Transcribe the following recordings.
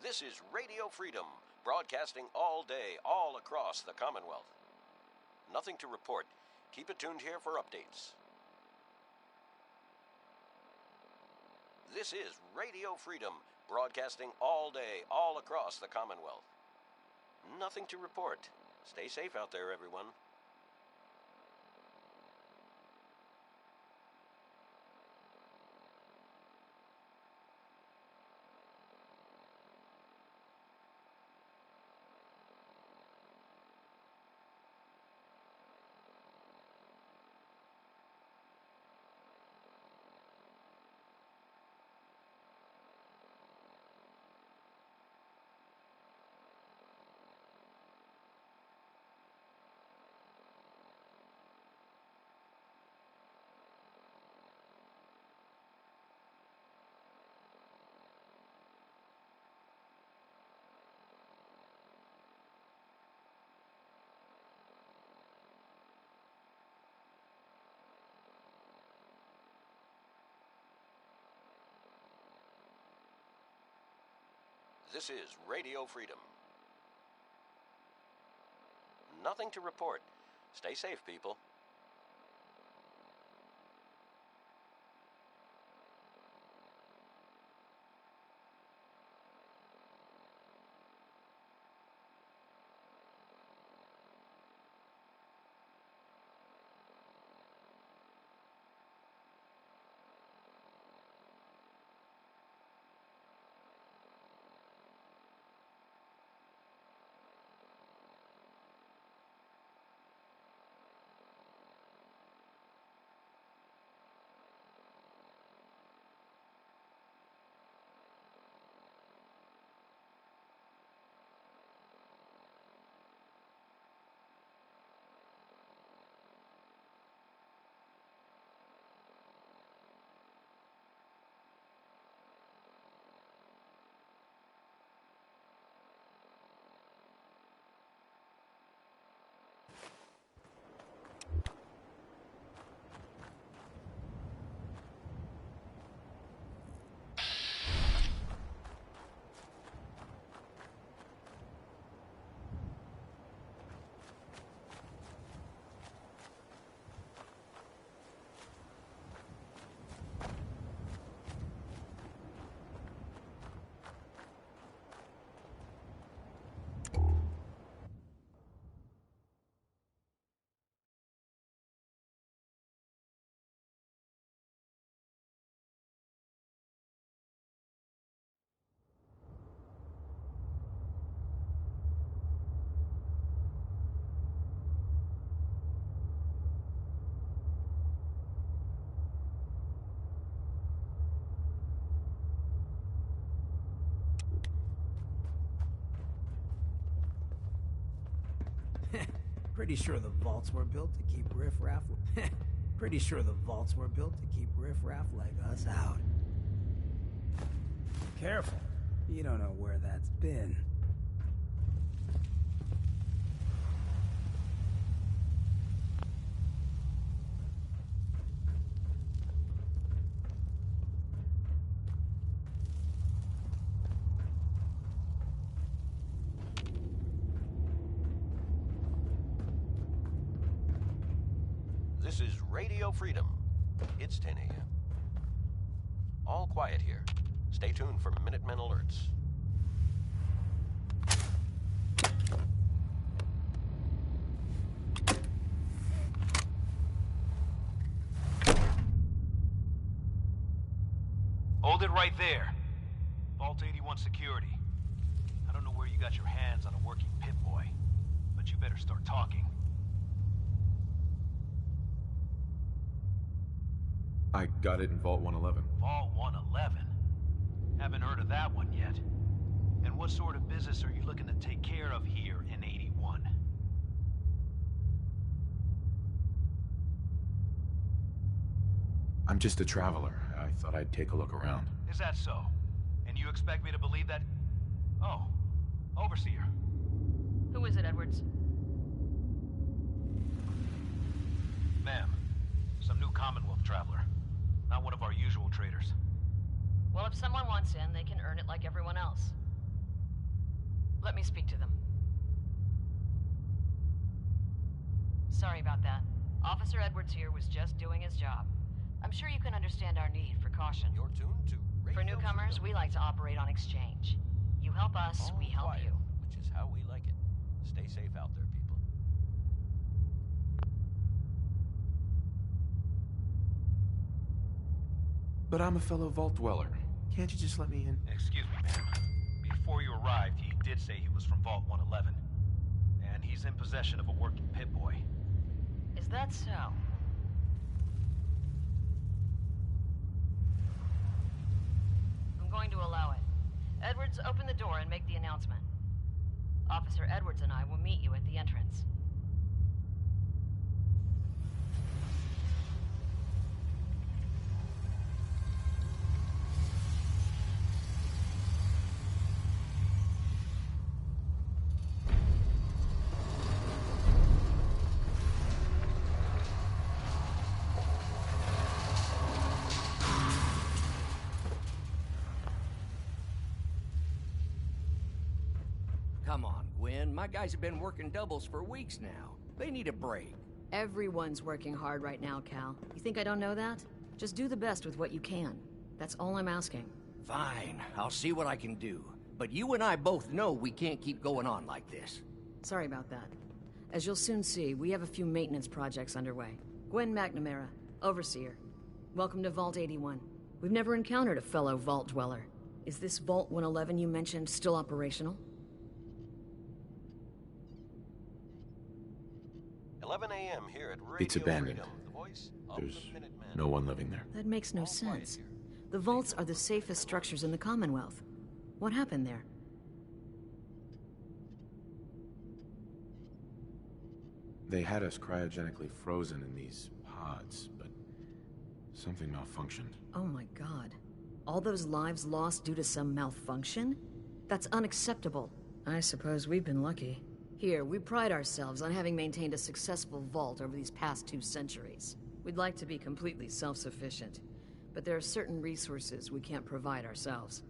This is Radio Freedom, broadcasting all day, all across the Commonwealth. Nothing to report. Keep it tuned here for updates. This is Radio Freedom, broadcasting all day, all across the Commonwealth. Nothing to report. Stay safe out there, everyone. This is Radio Freedom. Nothing to report. Stay safe, people. Pretty sure the vaults were built to keep riffraff. Pretty sure the vaults were built to keep riffraff like us out. Careful. You don't know where that's been. This is Radio Freedom. It's 10 a.m. All quiet here. Stay tuned for Minutemen alerts. Hold it right there. Vault 81 security. I don't know where you got your hands on a working pit-boy, but you better start talking. I got it in Vault 111. Vault 111? Haven't heard of that one yet. And what sort of business are you looking to take care of here in 81? I'm just a traveler. I thought I'd take a look around. Is that so? And you expect me to believe that? Oh, Overseer. Who is it, Edwards? Ma'am, some new Commonwealth traveler. Not one of our usual traders. Well, if someone wants in, they can earn it like everyone else. Let me speak to them. Sorry about that. Officer Edwards here was just doing his job. I'm sure you can understand our need for caution. You're tuned to Radio For newcomers, Freedom. we like to operate on exchange. You help us, All we help quiet, you. which is how we like it. Stay safe out there, people. But I'm a fellow vault dweller. Can't you just let me in? Excuse me, ma'am. Before you arrived, he did say he was from Vault 111. And he's in possession of a working pit boy. Is that so? I'm going to allow it. Edwards, open the door and make the announcement. Officer Edwards and I will meet you at the entrance. Come on, Gwen. My guys have been working doubles for weeks now. They need a break. Everyone's working hard right now, Cal. You think I don't know that? Just do the best with what you can. That's all I'm asking. Fine, I'll see what I can do. But you and I both know we can't keep going on like this. Sorry about that. As you'll soon see, we have a few maintenance projects underway. Gwen McNamara, Overseer. Welcome to Vault 81. We've never encountered a fellow Vault Dweller. Is this Vault 111 you mentioned still operational? 11 a.m. here at Radio It's abandoned. Freedom, the voice of There's the Minutemen. no one living there. That makes no All quiet sense. here. The vaults are the safest structures in the Commonwealth. What happened there? They had us cryogenically frozen in these pods, but something malfunctioned. Oh my god. All those lives lost due to some malfunction? That's unacceptable. I suppose we've been lucky. Here, we pride ourselves on having maintained a successful vault over these past 2 centuries. We'd like to be completely self-sufficient, but there are certain resources we can't provide ourselves.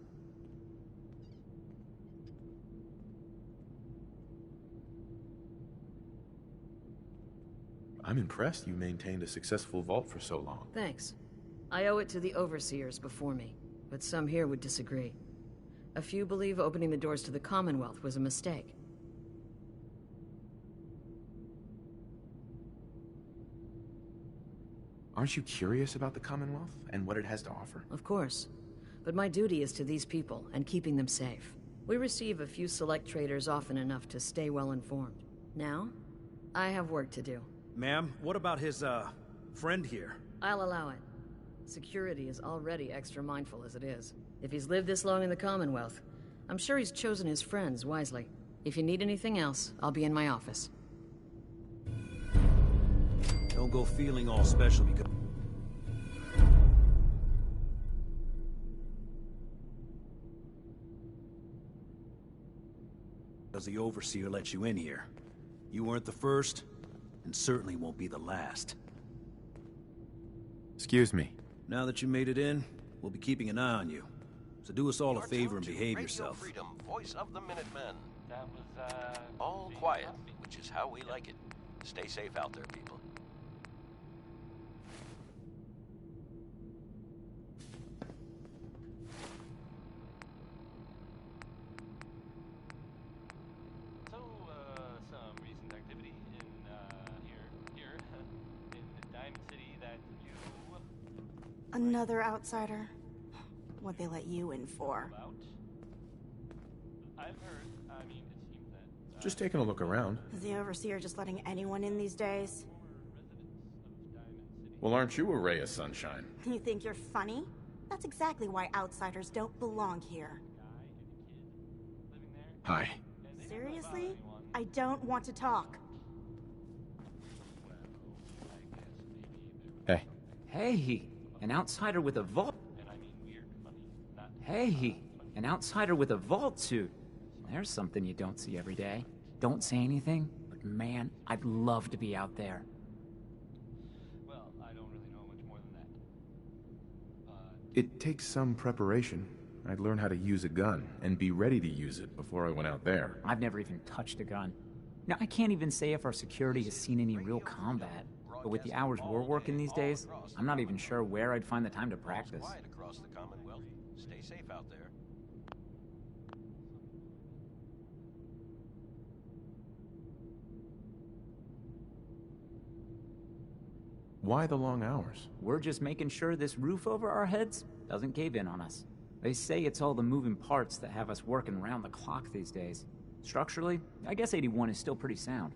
I'm impressed you maintained a successful vault for so long. Thanks. I owe it to the overseers before me, but some here would disagree. A few believe opening the doors to the Commonwealth was a mistake. Aren't you curious about the Commonwealth and what it has to offer? Of course. But my duty is to these people and keeping them safe. We receive a few select traders often enough to stay well informed. Now, I have work to do. Ma'am, what about his, friend here? I'll allow it. Security is already extra mindful as it is. If he's lived this long in the Commonwealth, I'm sure he's chosen his friends wisely. If you need anything else, I'll be in my office. Don't go feeling all special because the Overseer let you in here. You weren't the first, and certainly won't be the last. Excuse me. Now that you made it in, we'll be keeping an eye on you. So do us all a You're favor and tuned to behave Radio yourself. Freedom, voice of the Minutemen. That was, All quiet, which is how we like it. Stay safe out there, people. So, some recent activity in, here, in Diamond City that you Another outsider? What'd they let you in for? about? I've heard, I mean, it seems that, Just taking a look around. Is the Overseer just letting anyone in these days? residents of Diamond City. Well, aren't you a ray of sunshine? You think you're funny? That's exactly why outsiders don't belong here. Guy and a kid living there. Hi. Seriously? I don't want to talk. Hey. Hey, an outsider with a vault. And I mean weird, funny, not Hey, an outsider with a vault suit. There's something you don't see every day. Don't say anything, but man, I'd love to be out there. well, I don't really know much more than that. It takes some preparation, I'd learn how to use a gun and be ready to use it before I went out there. I've never even touched a gun. Now, I can't even say if our security has seen any real combat. But with the hours we're working these days, I'm not even sure where I'd find the time to practice. Quiet across the Commonwealth. Stay safe out there. Why the long hours? We're just making sure this roof over our heads doesn't cave in on us. They say it's all the moving parts that have us working round the clock these days. Structurally, I guess 81 is still pretty sound.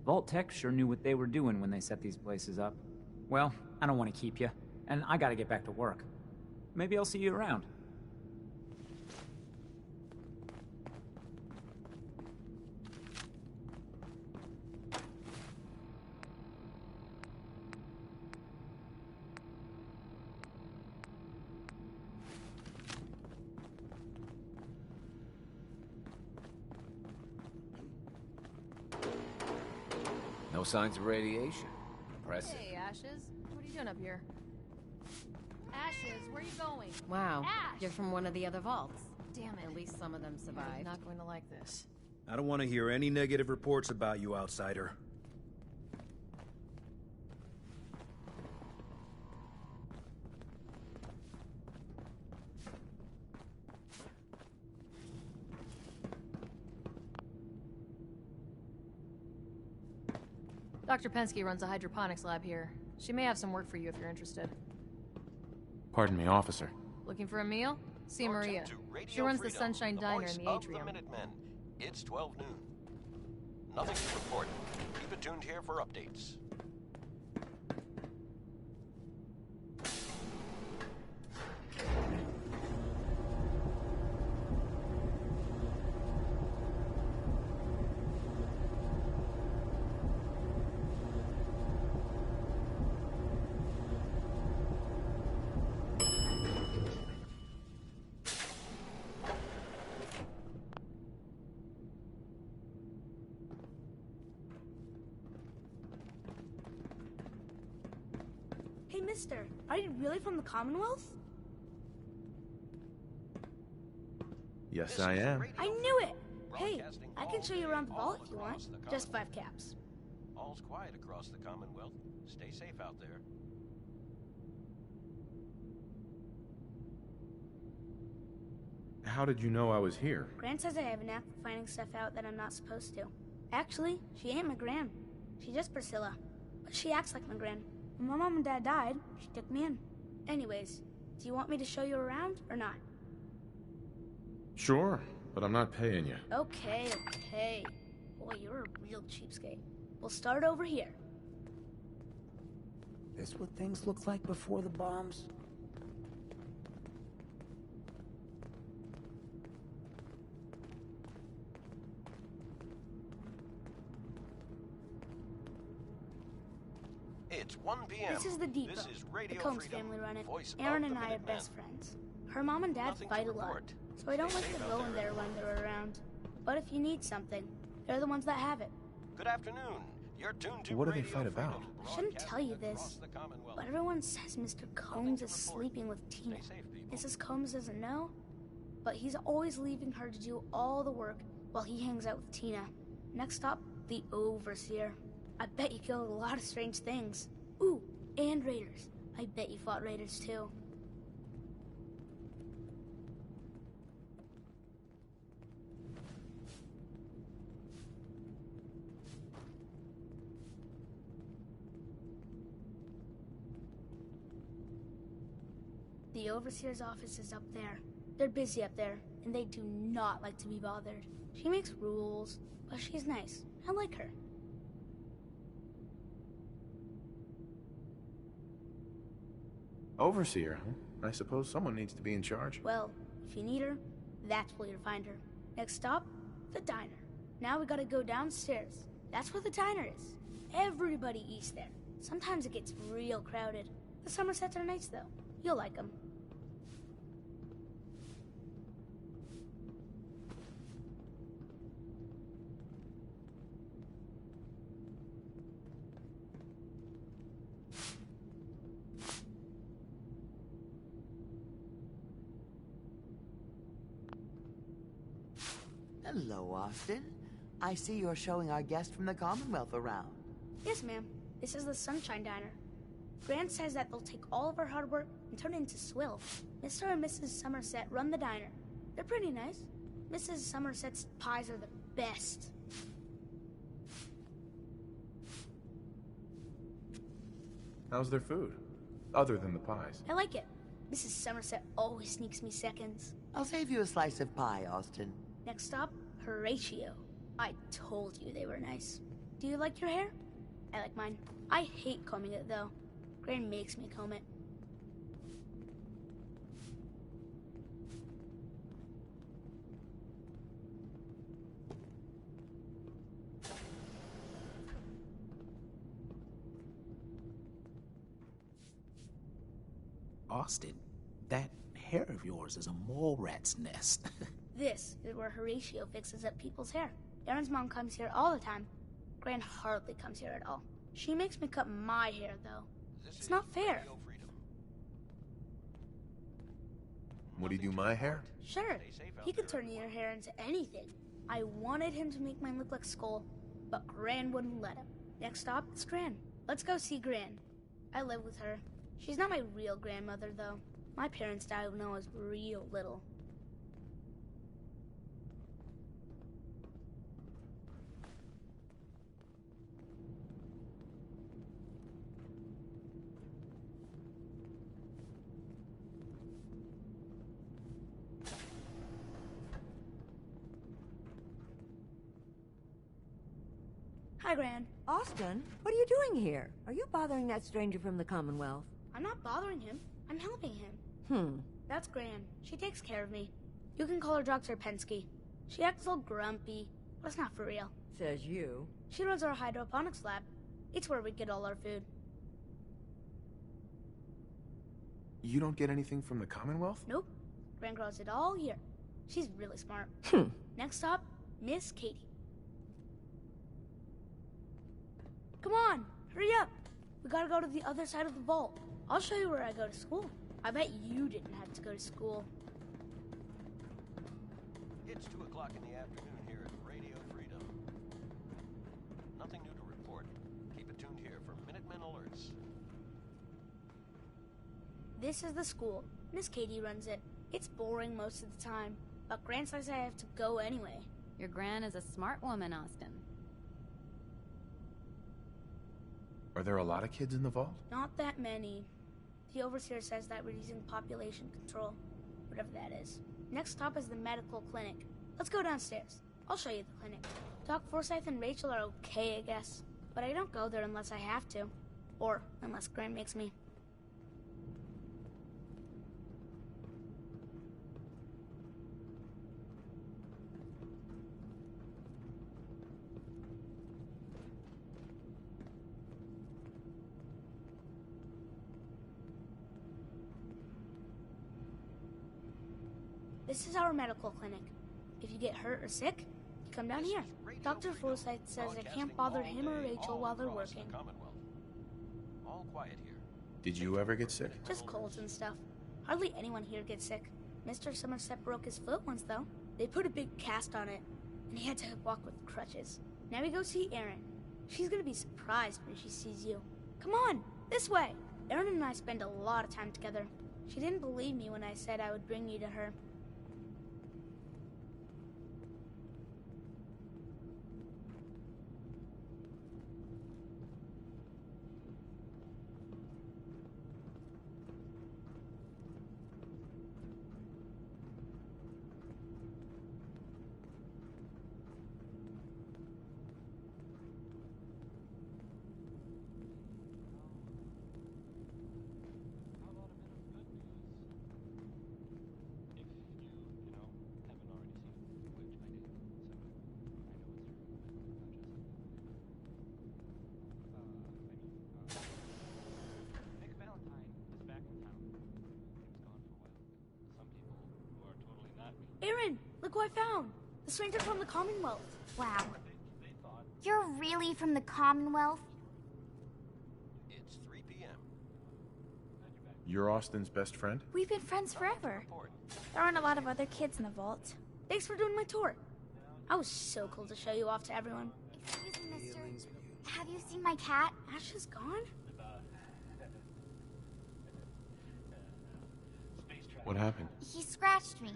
Vault Tech sure knew what they were doing when they set these places up. Well, I don't want to keep you, and I gotta get back to work. Maybe I'll see you around. No signs of radiation. Impressive. Hey, Ashes. What are you doing up here? Ashes, where are you going? Wow. Ash! You're from one of the other vaults. Damn it. At least some of them survived. I'm not going to like this. I don't want to hear any negative reports about you, outsider. Dr. Pensky runs a hydroponics lab here. She may have some work for you if you're interested. Pardon me, officer. Looking for a meal? See You're Maria. tuned to Radio She runs the Freedom, Sunshine the Diner voice in the of atrium. The Minutemen. It's 12 noon. Nothing to report. Keep it tuned here for updates. Hey, mister, are you really from the Commonwealth? Yes, I am. I knew it! Hey, I can show you around the vault if you want. Just 5 caps. All's quiet across the Commonwealth. Stay safe out there. How did you know I was here? Gran says I have a knack for finding stuff out that I'm not supposed to. Actually, she ain't my Gran. She's just Priscilla. But she acts like my Gran. When my mom and dad died, she took me in. Anyways, do you want me to show you around or not? Sure, but I'm not paying you. Okay, okay. Boy, you're a real cheapskate. We'll start over here. This what things looked like before the bombs? It's 1 p.m. This is the depot. This is The Radio Combs Freedom, family run it. voice Aaron of and the I are Minutemen. best friends. Her mom and dad Nothing to fight a lot, report. so I don't Stay like safe to out go in there, there when they're around. But if you need something, they're the ones that have it. Good afternoon. You're tuned to What do they Radio fight Freedom, about? I shouldn't tell you broadcasting this, across the Commonwealth. but everyone says Mr. Combs is report. sleeping with Tina. Stay safe, people. Mrs. Combs doesn't know, but he's always leaving her to do all the work while he hangs out with Tina. Next stop, the Overseer. I bet you killed a lot of strange things. Ooh, and raiders. I bet you fought raiders too. The Overseer's office is up there. They're busy up there, and they do not like to be bothered. She makes rules, but she's nice. I like her. Overseer, huh? I suppose someone needs to be in charge. Well, if you need her, that's where you'll find her. Next stop, the diner. Now we gotta go downstairs. That's where the diner is. Everybody eats there. Sometimes it gets real crowded. The Somersets are nice, though. You'll like them. Hello, Austin. I see you're showing our guest from the Commonwealth around. Yes, ma'am. This is the Sunshine Diner. Grant says that they'll take all of our hard work and turn it into swill. Mr. and Mrs. Somerset run the diner. They're pretty nice. Mrs. Somerset's pies are the best. How's their food? Other than the pies. I like it. Mrs. Somerset always sneaks me seconds. I'll save you a slice of pie, Austin. Next stop, Horatio. I told you they were nice. Do you like your hair? I like mine. I hate combing it, though. Gran makes me comb it. Austin, that hair of yours is a mole rat's nest. This is where Horatio fixes up people's hair. Aaron's mom comes here all the time. Gran hardly comes here at all. She makes me cut my hair, though. It's not fair. Would he do my hair? Sure, he could turn your hair into anything. I wanted him to make mine look like Skull, but Gran wouldn't let him. Next stop is Gran. Let's go see Gran. I live with her. She's not my real grandmother, though. My parents died when I was real little. Hi, Gran. Austin, what are you doing here? Are you bothering that stranger from the Commonwealth? I'm not bothering him. I'm helping him. That's Gran. She takes care of me. You can call her Dr. Pensky. She acts all grumpy, but it's not for real. Says you. She runs our hydroponics lab. It's where we get all our food. You don't get anything from the Commonwealth? Nope. Gran grows it all here. She's really smart. Next stop, Miss Katie. Come on, hurry up. We gotta go to the other side of the vault. I'll show you where I go to school. I bet you didn't have to go to school. It's 2 o'clock in the afternoon here at Radio Freedom. Nothing new to report. Keep it tuned here for Minutemen alerts. This is the school. Miss Katie runs it. It's boring most of the time, but Gran says I have to go anyway. Your Gran is a smart woman, Austin. Are there a lot of kids in the vault? Not that many. The overseer says that we're using population control, whatever that is. Next stop is the medical clinic. Let's go downstairs. I'll show you the clinic. Doc Forsyth and Rachel are okay, I guess. But I don't go there unless I have to. Or unless Gran makes me. This is our medical clinic. If you get hurt or sick, you come down here. Dr. Forsyth says I can't bother him or Rachel while they're working. All quiet here. Did you ever get sick? Just colds and stuff. Hardly anyone here gets sick. Mr. Somerset broke his foot once, though. They put a big cast on it, and he had to walk with crutches. Now we go see Erin. She's gonna be surprised when she sees you. Come on, this way! Erin and I spend a lot of time together. She didn't believe me when I said I would bring you to her. Erin, look who I found! The stranger from the Commonwealth. Wow. You're really from the Commonwealth? It's 3 p.m. You're Austin's best friend? We've been friends forever. There aren't a lot of other kids in the vault. Thanks for doing my tour. I was so cool to show you off to everyone. Excuse me, mister. Have you seen my cat? Ash is gone? What happened? He scratched me.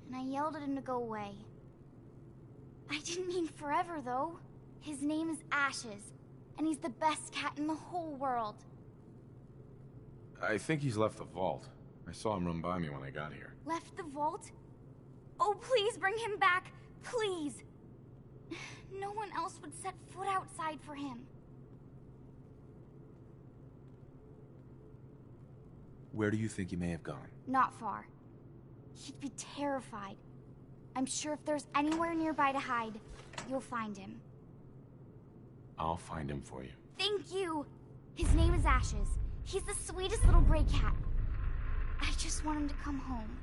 And I yelled at him to go away. I didn't mean forever, though. His name is Ashes, and he's the best cat in the whole world. I think he's left the vault. I saw him run by me when I got here. Left the vault? Oh, please bring him back. Please. No one else would set foot outside for him. Where do you think he may have gone? Not far. He'd be terrified. I'm sure if there's anywhere nearby to hide, you'll find him. I'll find him for you. Thank you! His name is Ashes. He's the sweetest little gray cat. I just want him to come home.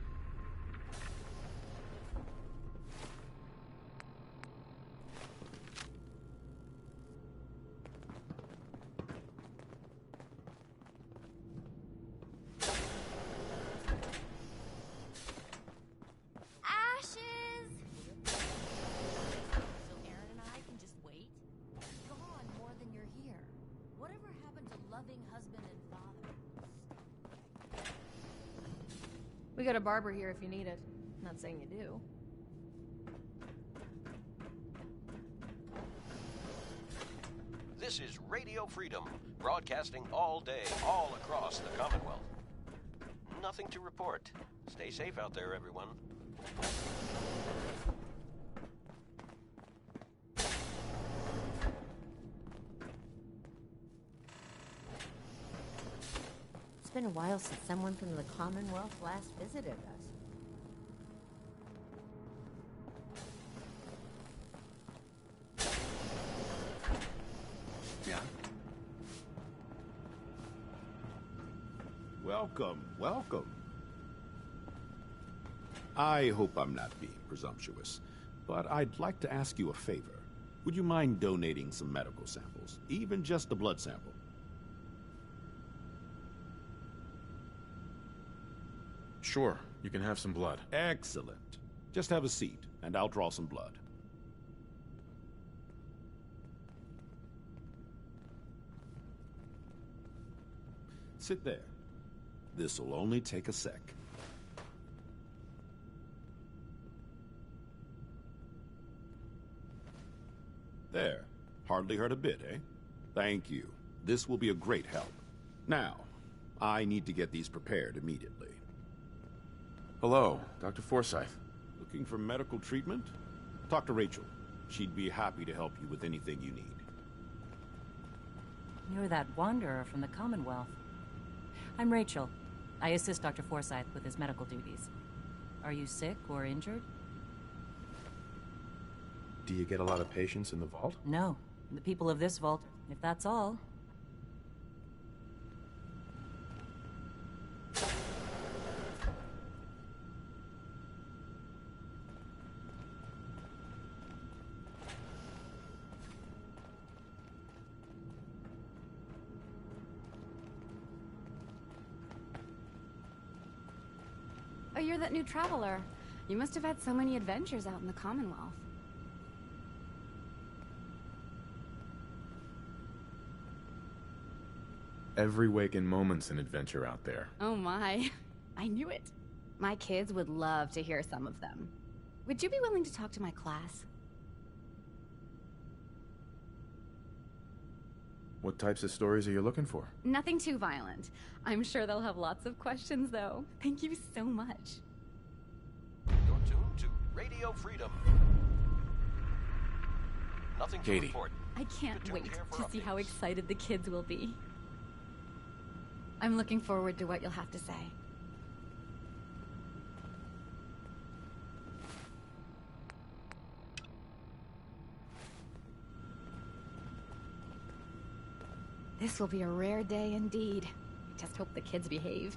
We got a barber here if you need it. Not saying you do. This is Radio Freedom, broadcasting all day, all across the Commonwealth. Nothing to report. Stay safe out there, everyone. It's been a while since someone from the Commonwealth last visited us. Yeah. Welcome, welcome. I hope I'm not being presumptuous, but I'd like to ask you a favor. Would you mind donating some medical samples, even just a blood sample? Sure, you can have some blood. Excellent. Just have a seat, and I'll draw some blood. Sit there. This'll only take a sec. There. Hardly hurt a bit, eh? Thank you. This will be a great help. Now, I need to get these prepared immediately. Hello, Dr. Forsyth. Looking for medical treatment? Talk to Rachel. She'd be happy to help you with anything you need. You're that wanderer from the Commonwealth. I'm Rachel. I assist Dr. Forsyth with his medical duties. Are you sick or injured? Do you get a lot of patients in the vault? No. The people of this vault, if that's all. Oh, you're that new traveler. You must have had so many adventures out in the Commonwealth. Every waking moment's an adventure out there. Oh my. I knew it. My kids would love to hear some of them. Would you be willing to talk to my class? What types of stories are you looking for? Nothing too violent. I'm sure they'll have lots of questions, though. Thank you so much. You're tuned to Radio Freedom. Nothing to Katie. report. I can't wait to see how excited the kids will be. I'm looking forward to what you'll have to say. This will be a rare day indeed. I just hope the kids behave.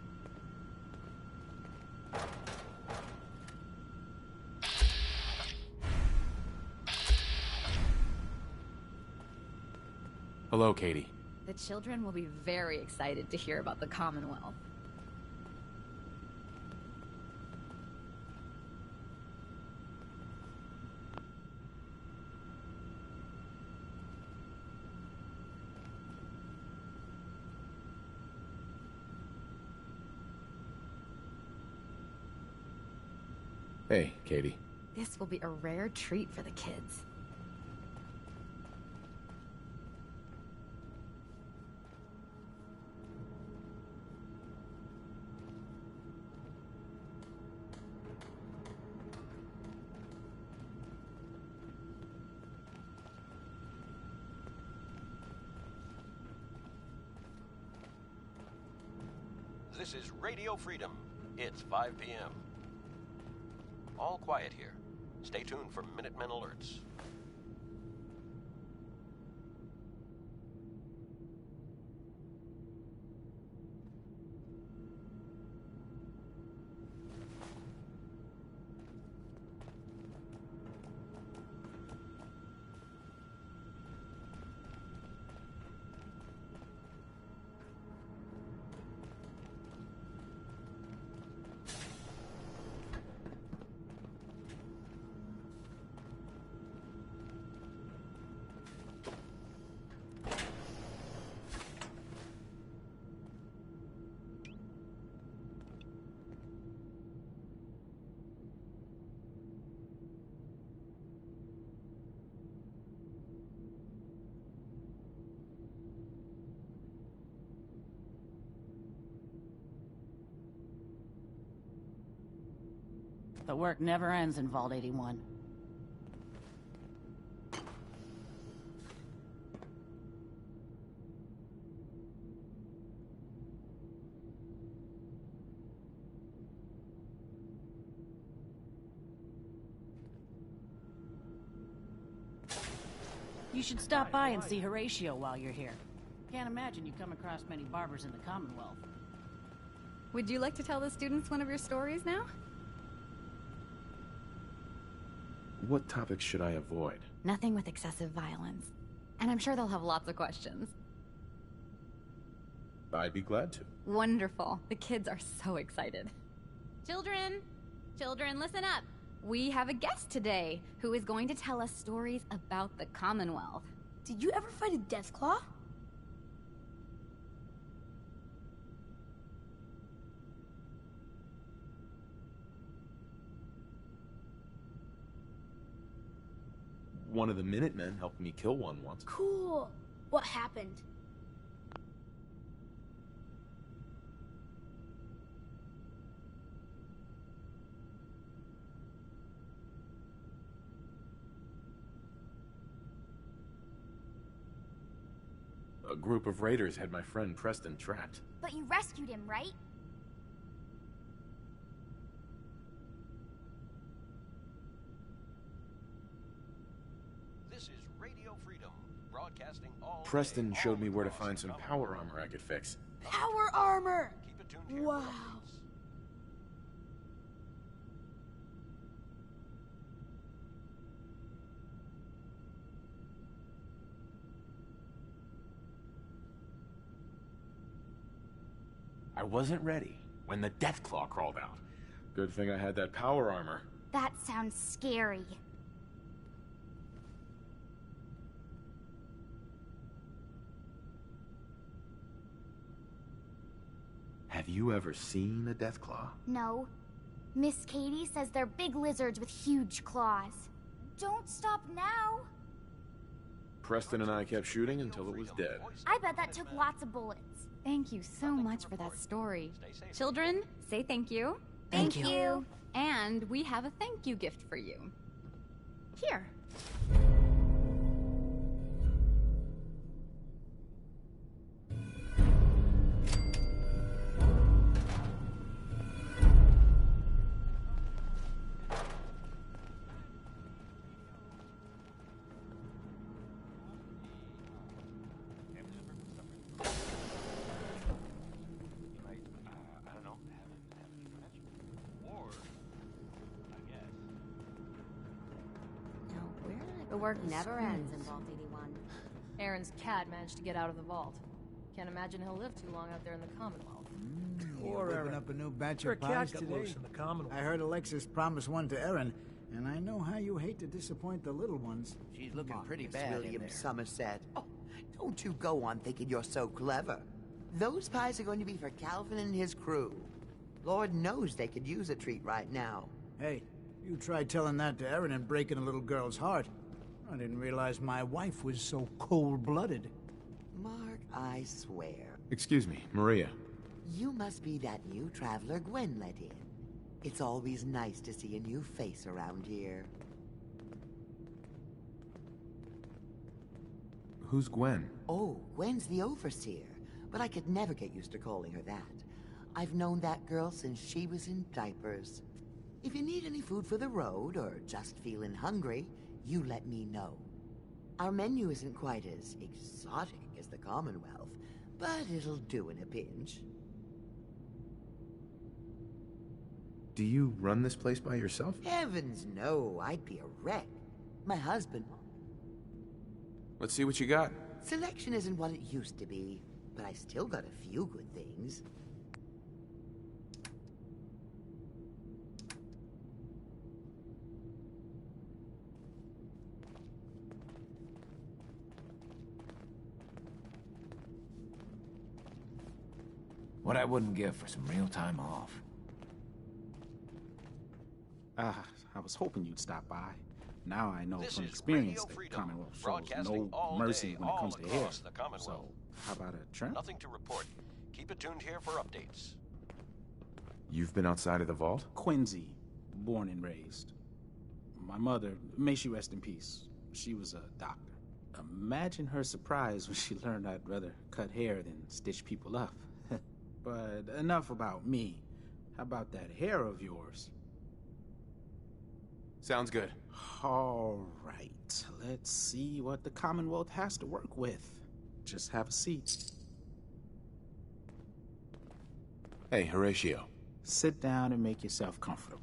Hello, Katie. The children will be very excited to hear about the Commonwealth. Hey, Katie. This will be a rare treat for the kids. This is Radio Freedom. It's 5 p.m. All quiet here. Stay tuned for Minutemen alerts. The work never ends in Vault 81. You should stop by and see Horatio while you're here. Can't imagine you come across many barbers in the Commonwealth. Would you like to tell the students one of your stories now? What topics should I avoid? Nothing with excessive violence. And I'm sure they'll have lots of questions. I'd be glad to. Wonderful. The kids are so excited. Children! Children, listen up! We have a guest today who is going to tell us stories about the Commonwealth. Did you ever fight a Deathclaw? One of the Minutemen helped me kill one once. Cool. What happened? A group of raiders had my friend Preston trapped. But you rescued him, right? This is Radio Freedom, broadcasting all Preston day, showed all me where to across find the some Commonwealth. power armor I could fix. Power armor! Keep it tuned here. Wow. I wasn't ready when the Deathclaw crawled out. Good thing I had that power armor. That sounds scary. Have you ever seen a Deathclaw? No. Miss Katie says they're big lizards with huge claws. Don't stop now! Preston and I kept shooting until it was dead. I bet that took lots of bullets. Thank you so much for that story. Children, say thank you. Thank you. And we have a thank you gift for you. Here. The work never ends in Vault 81. Aaron's cat managed to get out of the vault. Can't imagine he'll live too long out there in the Commonwealth. You're whipping up a new batch Her of cat pies got today? loose in the Commonwealth. I heard Alexis promised one to Erin, and I know how you hate to disappoint the little ones. She's looking pretty William Somerset. Oh, don't you go on thinking you're so clever. Those pies are going to be for Calvin and his crew. Lord knows they could use a treat right now. Hey, You tried telling that to Erin and breaking a little girl's heart. I didn't realize my wife was so cold-blooded. Mark, I swear. Excuse me, Maria. You must be that new traveler Gwen let in. It's always nice to see a new face around here. Who's Gwen? Oh, Gwen's the overseer, but I could never get used to calling her that. I've known that girl since she was in diapers. If you need any food for the road, or just feeling hungry, you let me know. Our menu isn't quite as exotic as the Commonwealth, but it'll do in a pinch. Do you run this place by yourself? Heavens no, I'd be a wreck. My husband... Let's see what you got. Selection isn't what it used to be, but I still got a few good things. What I wouldn't give for some real time off. I was hoping you'd stop by. Now I know This from is experience Radio that Freedom, Commonwealth shows broadcasting no all mercy day, when it comes all to hair. across the Commonwealth. So, how about a trim? Nothing to report. Keep it tuned here for updates. You've been outside of the vault? Quincy, born and raised. My mother, may she rest in peace, she was a doctor. Imagine her surprise when she learned I'd rather cut hair than stitch people up. But enough about me. How about that hair of yours? Sounds good. All right, let's see what the Commonwealth has to work with. Just have a seat. Hey, Horatio. Sit down and make yourself comfortable.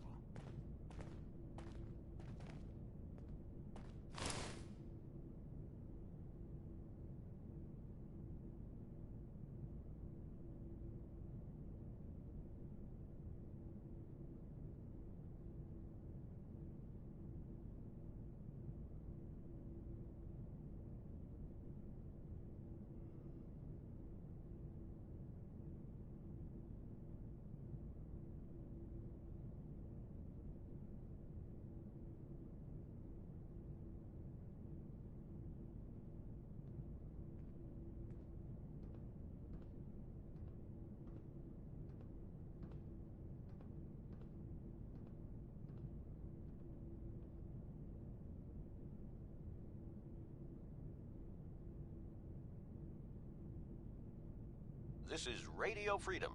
This is Radio Freedom.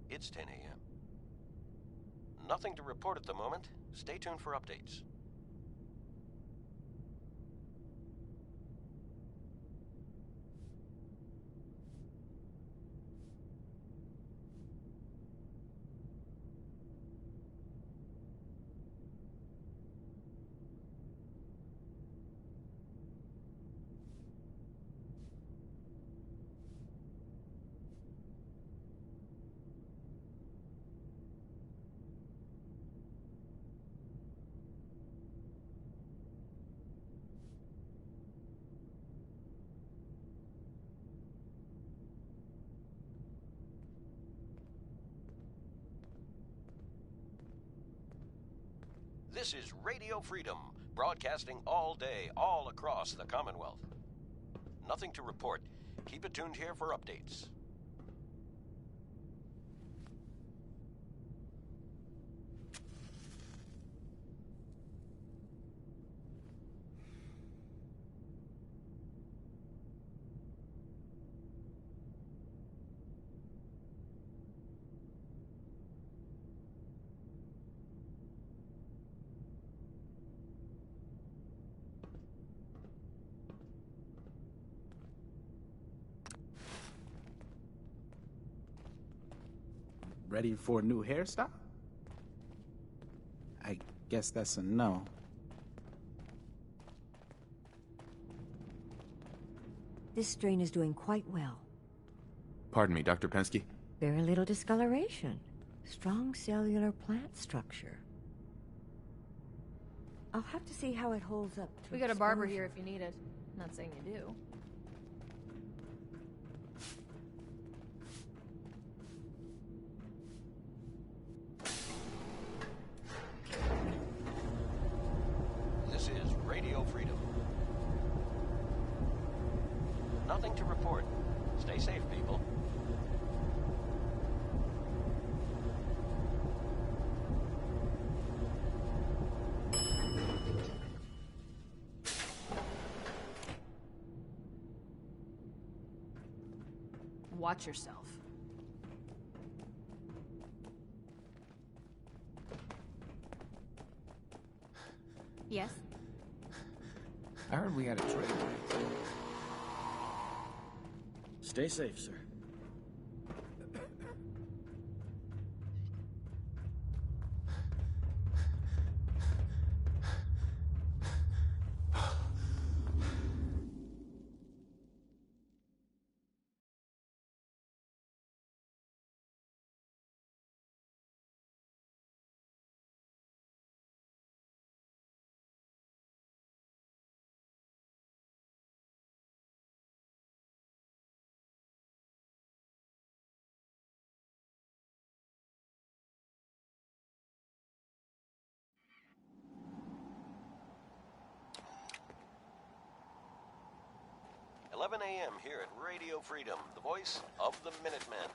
It's 10 a.m. Nothing to report at the moment. Stay tuned for updates. This is Radio Freedom, broadcasting all day, all across the Commonwealth. Nothing to report. Keep it tuned here for updates. Ready for a new hairstyle? I guess that's a no. This strain is doing quite well. Pardon me, Dr. Pensky? Very little discoloration. Strong cellular plant structure. I'll have to see how it holds up to We got a barber exposure. here if you need it. Not saying you do. Nothing to report. Stay safe, people. Watch yourself. Yes? I heard we had a trade. Stay safe, sir. A.m. here at Radio Freedom, the voice of the Minutemen.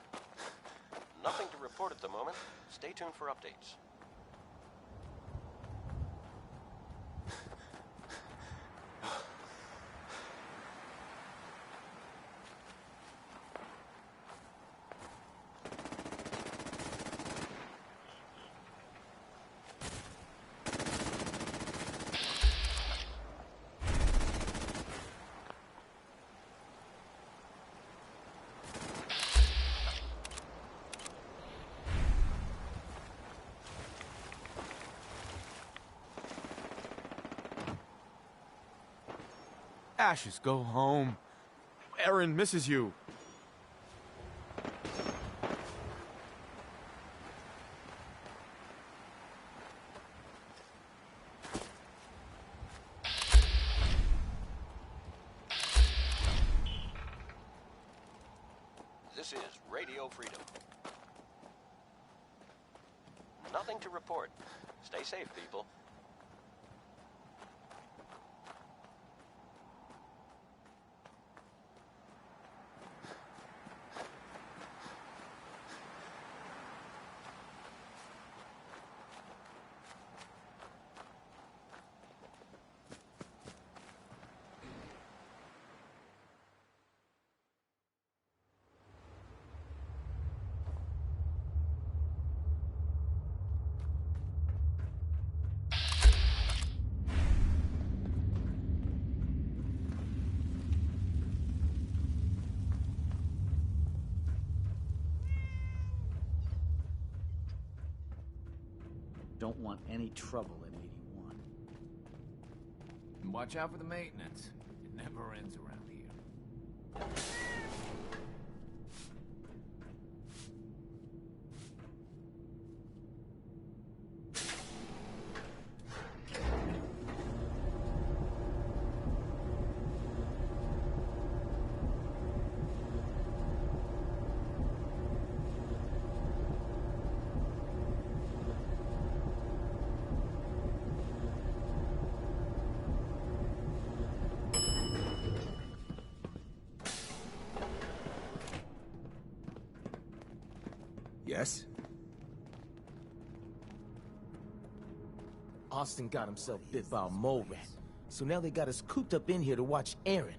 Nothing to report at the moment. Stay tuned for updates. Ashes, go home. Aaron misses you. This is Radio Freedom. Nothing to report. Stay safe, people. Don't want any trouble at 81. Watch out for the maintenance. It never ends around here. Yes? Austin got himself bit by a mole rat, so now they got us cooped up in here to watch Aaron.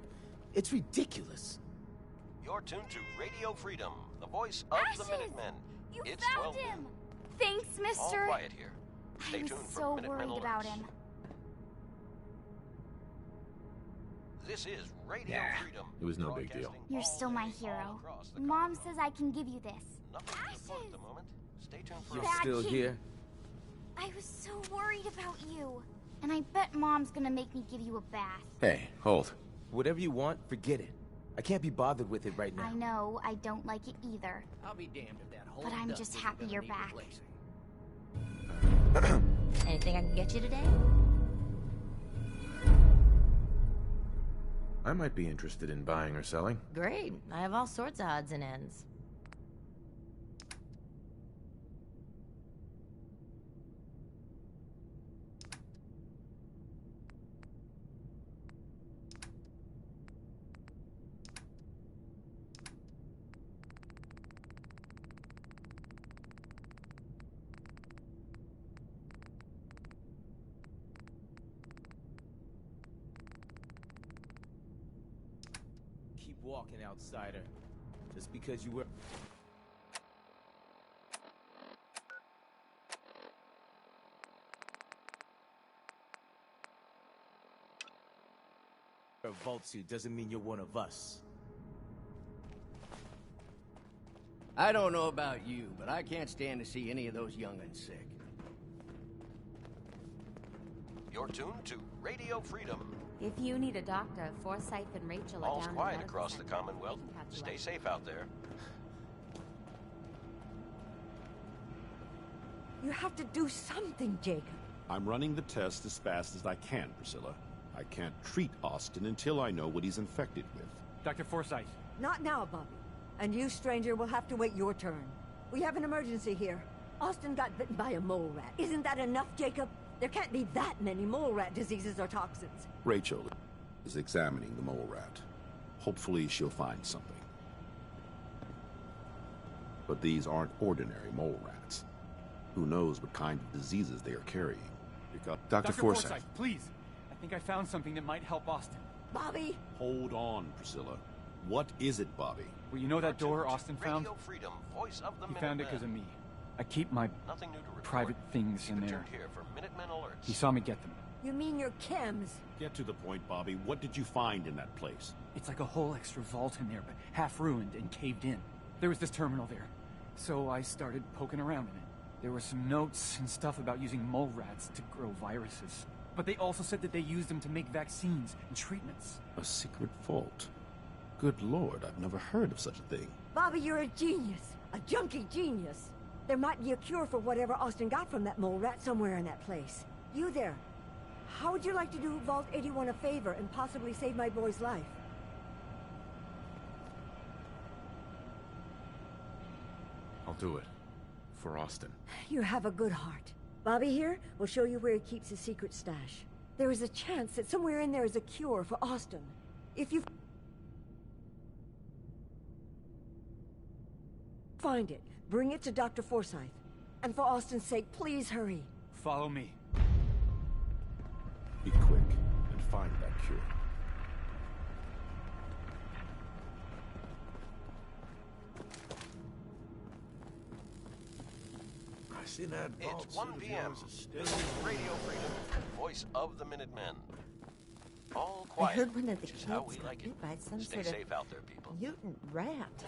It's ridiculous. You're tuned to Radio Freedom, the voice of Ashes! the Minutemen. You It's found 12 him! Thanks, mister! All quiet here. Stay I was tuned for so Minutemen worried about alerts. him. This is Radio Freedom. It was no big deal. You're still my hero. Mom says I can give you this. Nothing at the moment. Stay tuned for You're Bad still kid. here? I was so worried about you. And I bet Mom's gonna make me give you a bath. Hey, hold. Whatever you want, forget it. I can't be bothered with it right now. I know, I don't like it either. I'll be damned if that whole But I'm dump just isn't happy gonna you're need back. replacing. Anything I can get you today? I might be interested in buying or selling. Great. I have all sorts of odds and ends. walking, outsider. Just because you were... a vault suit doesn't mean you're one of us. I don't know about you, but I can't stand to see any of those young'uns sick. You're tuned to Radio Freedom. If you need a doctor, Forsyth and Rachel are All's down quiet in the across the medical center. Commonwealth. They can catch you Stay up. safe out there. You have to do something, Jacob. I'm running the test as fast as I can, Priscilla. I can't treat Austin until I know what he's infected with. Dr. Forsyth. Not now, Bobby. And you, stranger, will have to wait your turn. We have an emergency here. Austin got bitten by a mole rat. Isn't that enough, Jacob? There can't be that many mole rat diseases or toxins. Rachel is examining the mole rat. Hopefully she'll find something. But these aren't ordinary mole rats. Who knows what kind of diseases they are carrying? Because Dr. Forsyth, please. I think I found something that might help Austin. Bobby! Hold on, Priscilla. What is it, Bobby? Well, you know that door Austin found? Radio Freedom, voice of the He found it because of me. I keep my Nothing new to report. private things in there. Tuned here for Minutemen alerts. He saw me get them. You mean your chems? Get to the point, Bobby. What did you find in that place? It's like a whole extra vault in there, but half ruined and caved in. There was this terminal there, so I started poking around in it. There were some notes and stuff about using mole rats to grow viruses. But they also said that they used them to make vaccines and treatments. A secret vault. Good Lord, I've never heard of such a thing. Bobby, you're a genius. A junkie genius. There might be a cure for whatever Austin got from that mole rat somewhere in that place. You there. How would you like to do Vault 81 a favor and possibly save my boy's life? I'll do it. For Austin. You have a good heart. Bobby here will show you where he keeps his secret stash. There is a chance that somewhere in there is a cure for Austin. If you find it, bring it to Dr. Forsyth. And for Austin's sake, please hurry. Follow me. Be quick and find that cure. I see that vault. It's 1 p.m. This is Radio Freedom, voice of the Minutemen. All I quiet. heard one of the which is kids how got we like it. bit by some Stay sort of safe out there, people. mutant rat.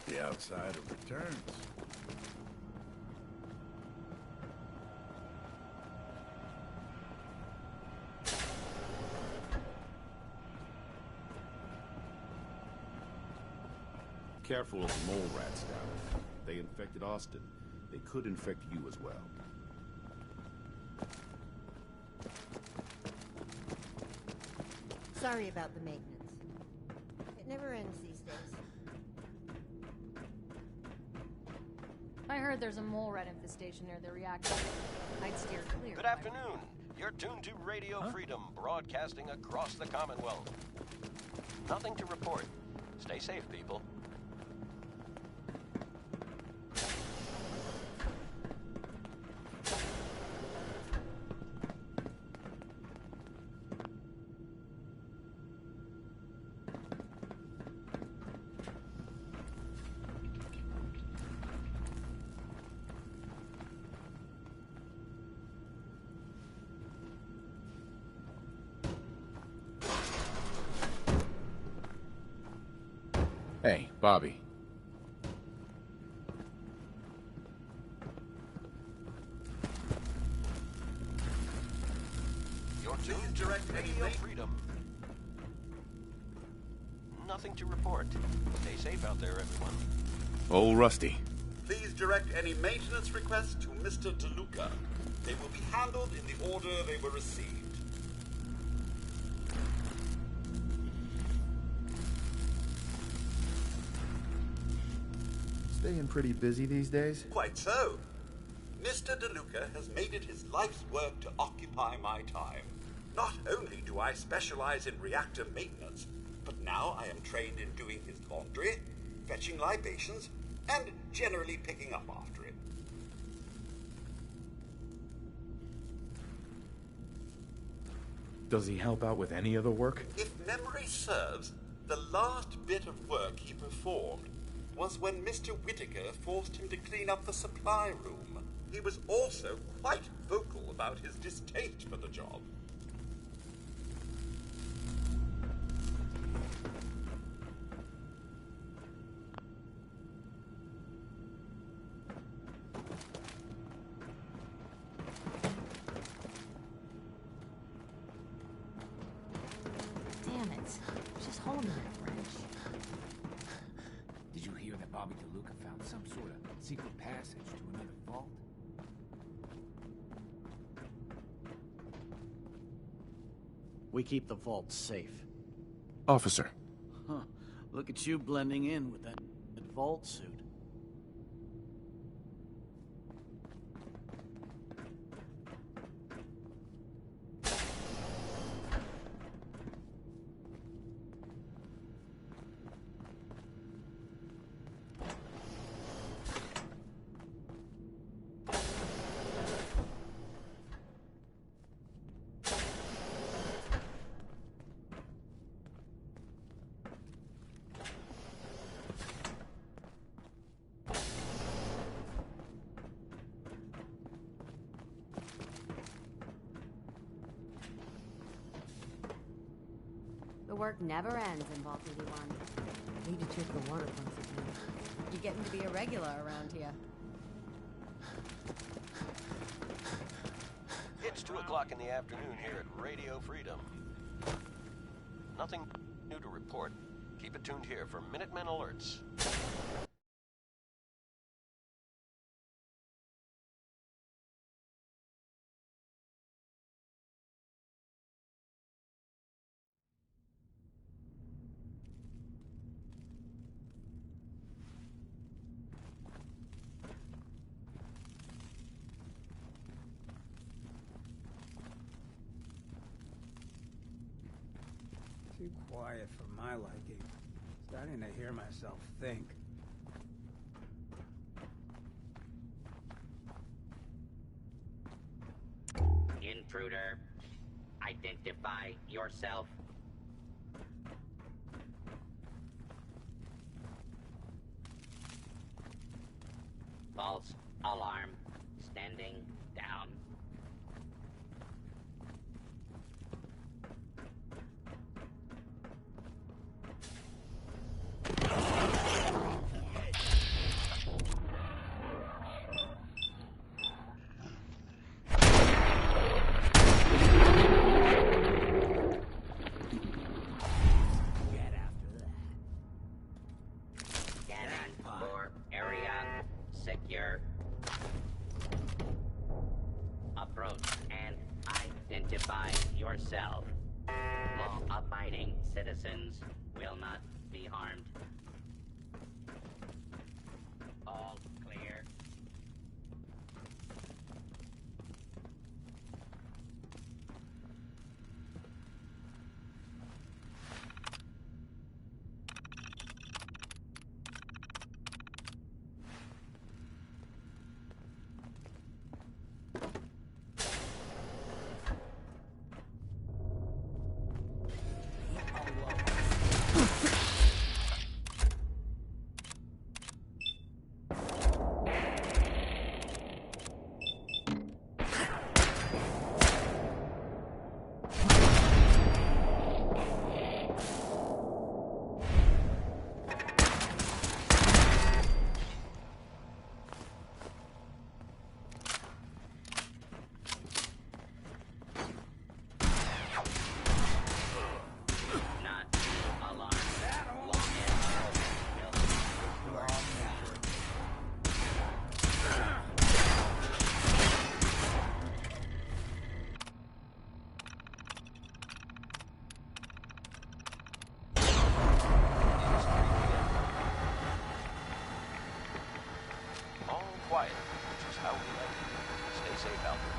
The outsider returns. Careful of the mole rats down there. They infected Austin. They could infect you as well. Sorry about the maintenance. It never ends these days. I heard there's a mole rat infestation near the reactor. I'd steer clear. Good afternoon. You're tuned to Radio Freedom, broadcasting across the Commonwealth. Nothing to report. Stay safe, people. Hey, Bobby. You're tuned to Radio Freedom. Nothing to report. Stay safe out there, everyone. Old Rusty. Please direct any maintenance requests to Mr. DeLuca. They will be handled in the order they were received. Staying pretty busy these days? Quite so. Mr. DeLuca has made it his life's work to occupy my time. Not only do I specialize in reactor maintenance, but now I am trained in doing his laundry, fetching libations, and generally picking up after him. Does he help out with any of the work? If memory serves, the last bit of work he performed was when Mr. Whittaker forced him to clean up the supply room. He was also quite vocal about his distaste for the job. Damn it. Just hold me a wrench. Did you hear that Bobby DeLuca found some sort of secret passage to another vault? We keep the vault safe. Officer. Huh. Look at you blending in with that vault suit. The work never ends in Vault 81. I need to check the water pumps again. You're getting to be a regular around here. It's 2 o'clock in the afternoon here at Radio Freedom. Nothing new to report. Keep it tuned here for Minutemen alerts. Too quiet for my liking. Starting to hear myself think. Intruder, identify yourself. False alarm. Standing down. Secure. Approach and identify yourself. Law-abiding citizens will not be harmed. All clear. Quiet, which is how we like it. Stay safe out there.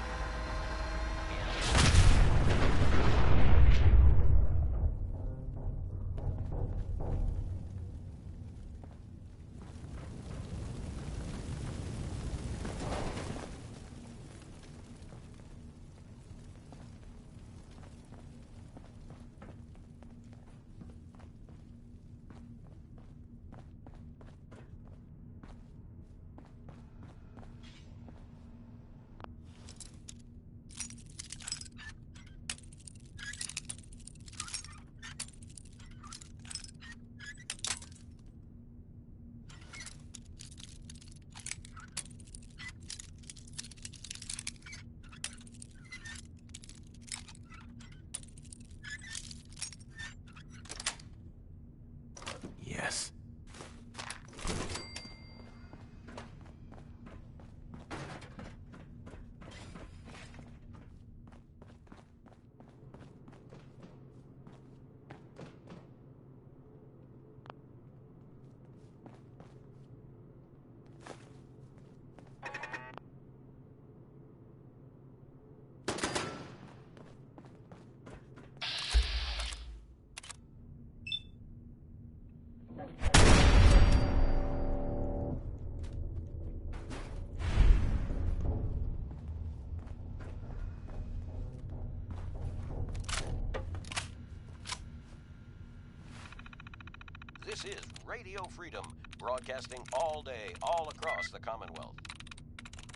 This is Radio Freedom, broadcasting all day, all across the Commonwealth.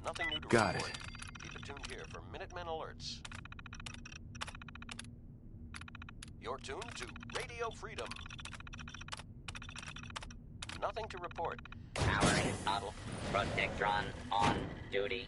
Nothing new to Got report. it. Keep it tuned here for Minutemen alerts. You're tuned to Radio Freedom. Nothing to report. Powering model. Protectron on duty.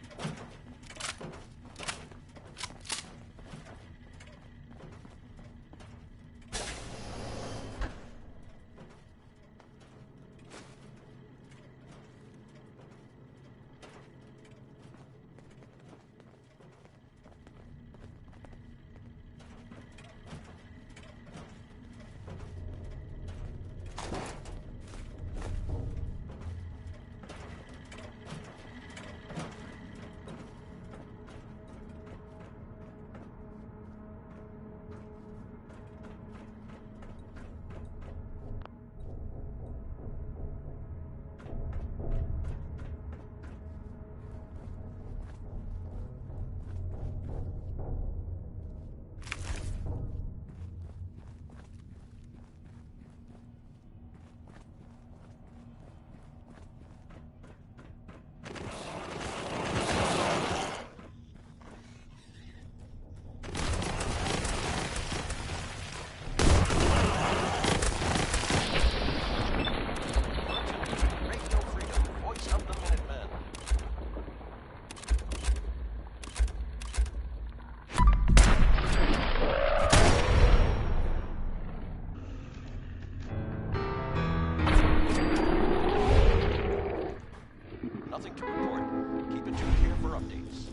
Nothing to report. Keep it tuned here for updates.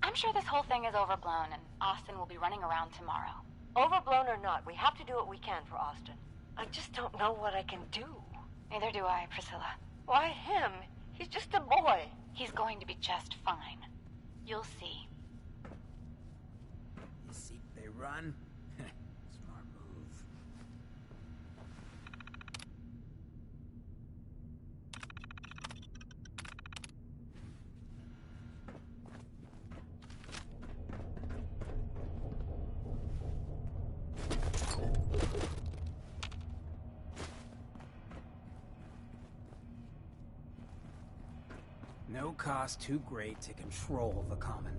I'm sure this whole thing is overblown, and Austin will be running around tomorrow. Overblown or not, we have to do what we can for Austin. I just don't know what I can do. Neither do I, Priscilla. Why him? He's just a boy. He's going to be just fine. You'll see. You see they run? Smart move. No cost too great to control the common.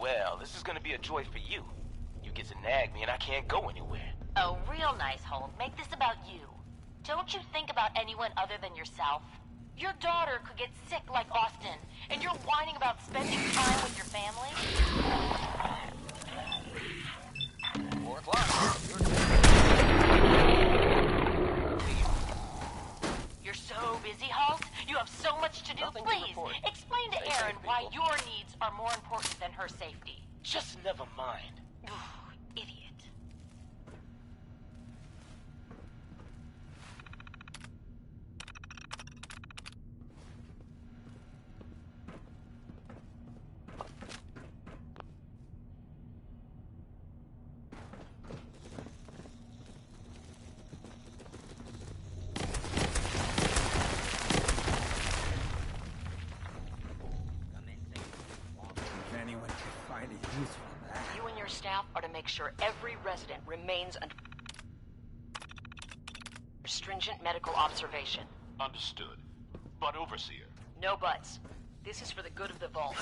Well, this is gonna be a joy for you. You get to nag me and I can't go anywhere. Oh, real nice, Holt. Make this about you. Don't you think about anyone other than yourself? Your daughter could get sick like Austin, and you're whining about spending time with your family? 4 o'clock. You're so busy, Holt. You have so much to do. Please, explain to Erin why your needs are more important than her safety. Just never mind. Idiot. If anyone could find a use for that. You and your staff are to make sure every resident remains under stringent medical observation. Understood. But, Overseer... No buts. This is for the good of the vault.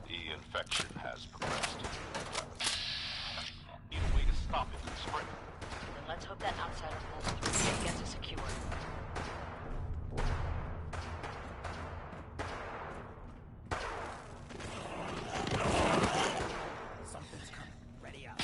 The infection has progressed. Need a way to stop it from spreading. Then let's hope that outsider pulls through and gets it secured. Something's coming. Ready up.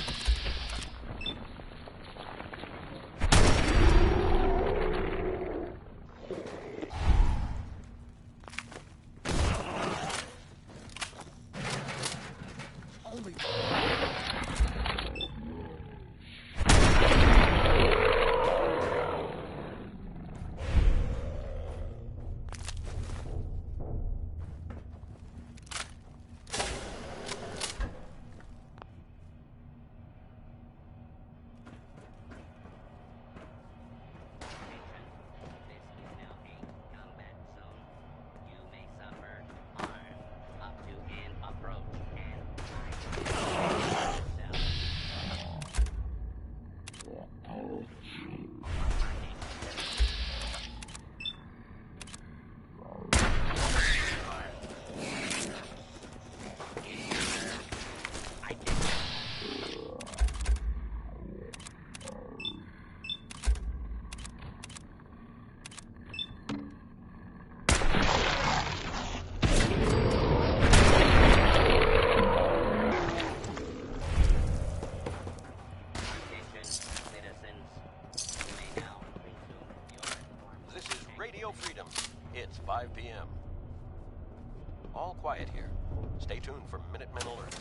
Radio Freedom. It's 5 p.m. All quiet here. Stay tuned for Minutemen alerts.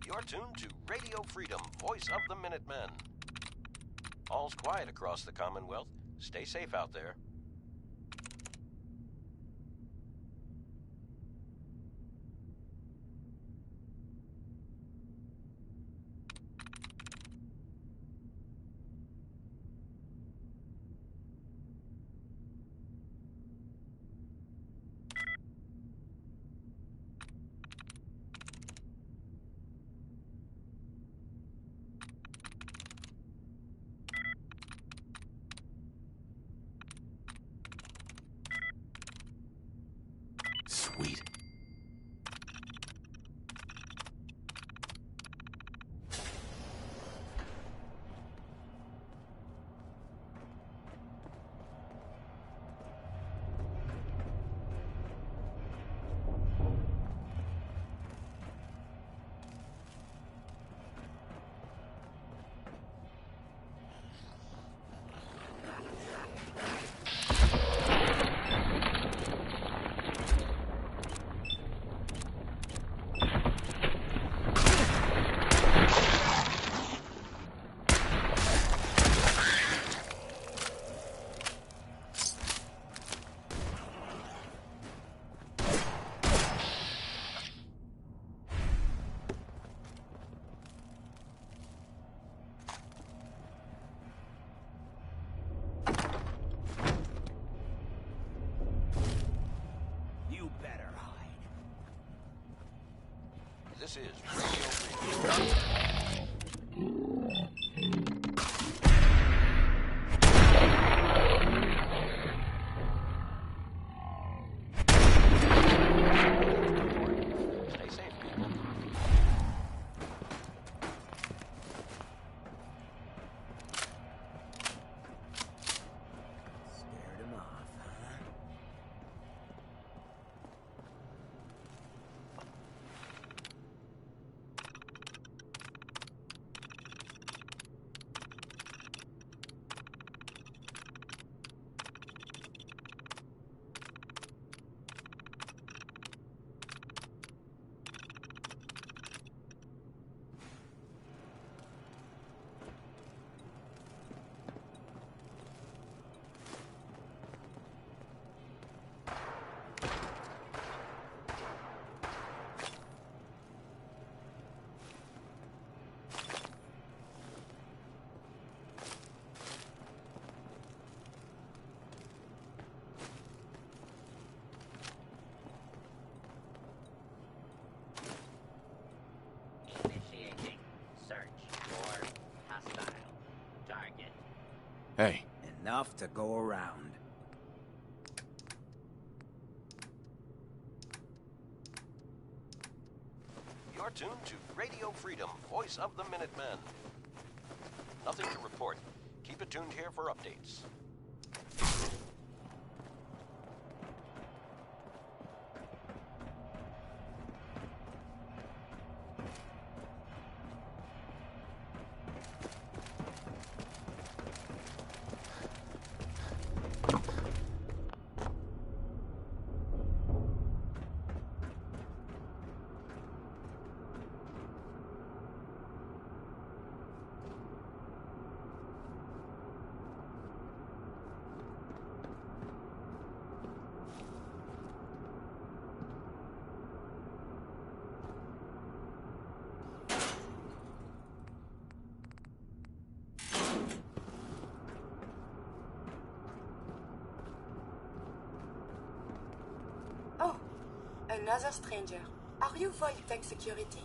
You're tuned to Radio Freedom, voice of the Minutemen. All's quiet across the Commonwealth. Stay safe out there. Sweet. This is Radio Freedom. Stay safe, people. Scared him off, huh? Initiating search for hostile target. Hey. Enough to go around. You're tuned to Radio Freedom, voice of the Minutemen. Nothing to report. Keep it tuned here for updates. Oh, another stranger. Are you Void Tech Security?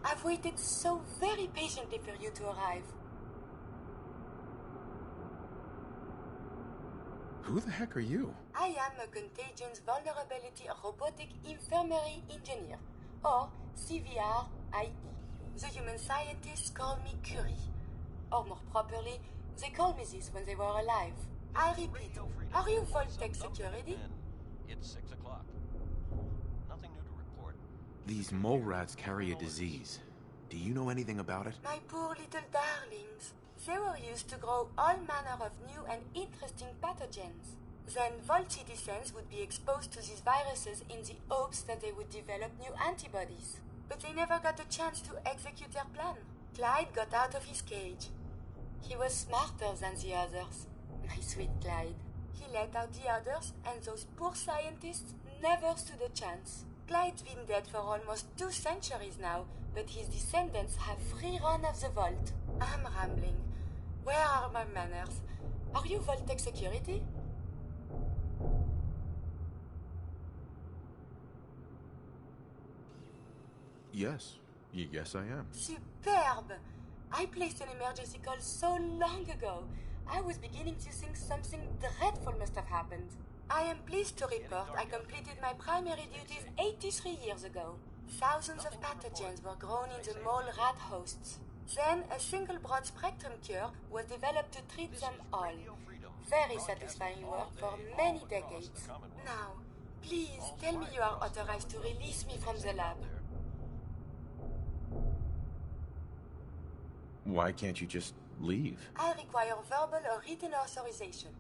I've waited so very patiently for you to arrive. Who the heck are you? I am a Contagions Vulnerability Robotic Infirmary Engineer, or CVR-IE. The human scientists call me Curie. Or more properly, they called me this when they were alive. I repeat, are you Voltec Security? It's 6 o'clock. Nothing new to report. These mole rats carry a disease. Do you know anything about it? My poor little darlings. They were used to grow all manner of new and interesting pathogens. Then Volt citizens would be exposed to these viruses in the hopes that they would develop new antibodies. But they never got a chance to execute their plan. Clyde got out of his cage. He was smarter than the others. My sweet Clyde. He let out the others, and those poor scientists never stood a chance. Clyde's been dead for almost 2 centuries now, but his descendants have free run of the vault. I'm rambling. Where are my manners? Are you Voltec Security? Yes. Yes, I am. Superb! I placed an emergency call so long ago. I was beginning to think something dreadful must have happened. I am pleased to report I completed my primary duties 83 years ago. Thousands of pathogens were grown in the mole rat hosts. Then a single broad-spectrum cure was developed to treat them all. Very satisfying work for many decades. Now, please tell me you are authorized to release me from the lab. Why can't you just leave? I require verbal or written authorization.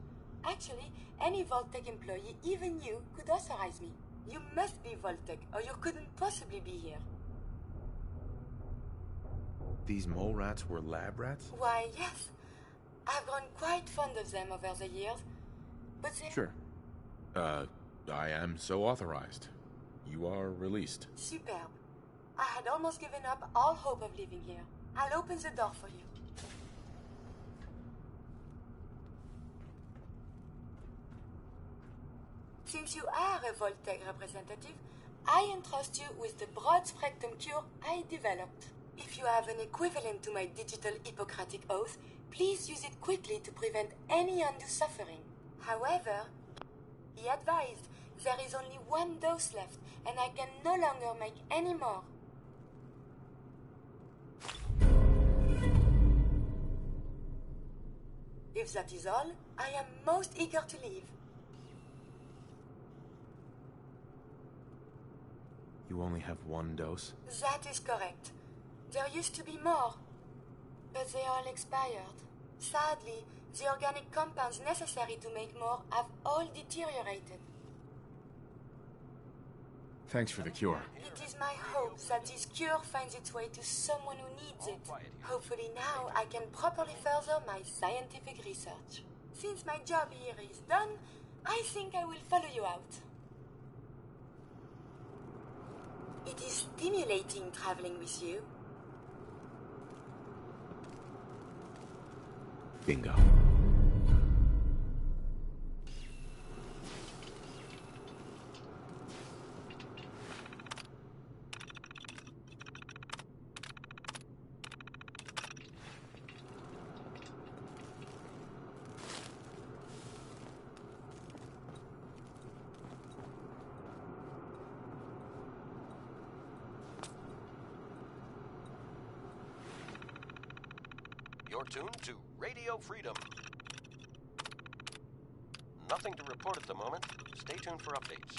Actually, any Voltec employee, even you, could authorize me. You must be Voltec, or you couldn't possibly be here. These mole rats were lab rats? Why, yes. I've grown quite fond of them over the years. But they... Sure. I am so authorized. You are released. Superb. I had almost given up all hope of living here. I'll open the door for you. Since you are a Voltec representative, I entrust you with the broad-spectrum cure I developed. If you have an equivalent to my digital Hippocratic oath, please use it quickly to prevent any undue suffering. However, be advised, there is only 1 dose left, and I can no longer make any more. If that is all, I am most eager to leave. You only have 1 dose? That is correct. There used to be more, but they all expired. Sadly, the organic compounds necessary to make more have all deteriorated. Thanks for the cure. It is my hope that this cure finds its way to someone who needs it. Hopefully now I can properly further my scientific research. Since my job here is done, I think I will follow you out. It is stimulating traveling with you. Bingo. You're tuned to Radio Freedom. Nothing to report at the moment. Stay tuned for updates.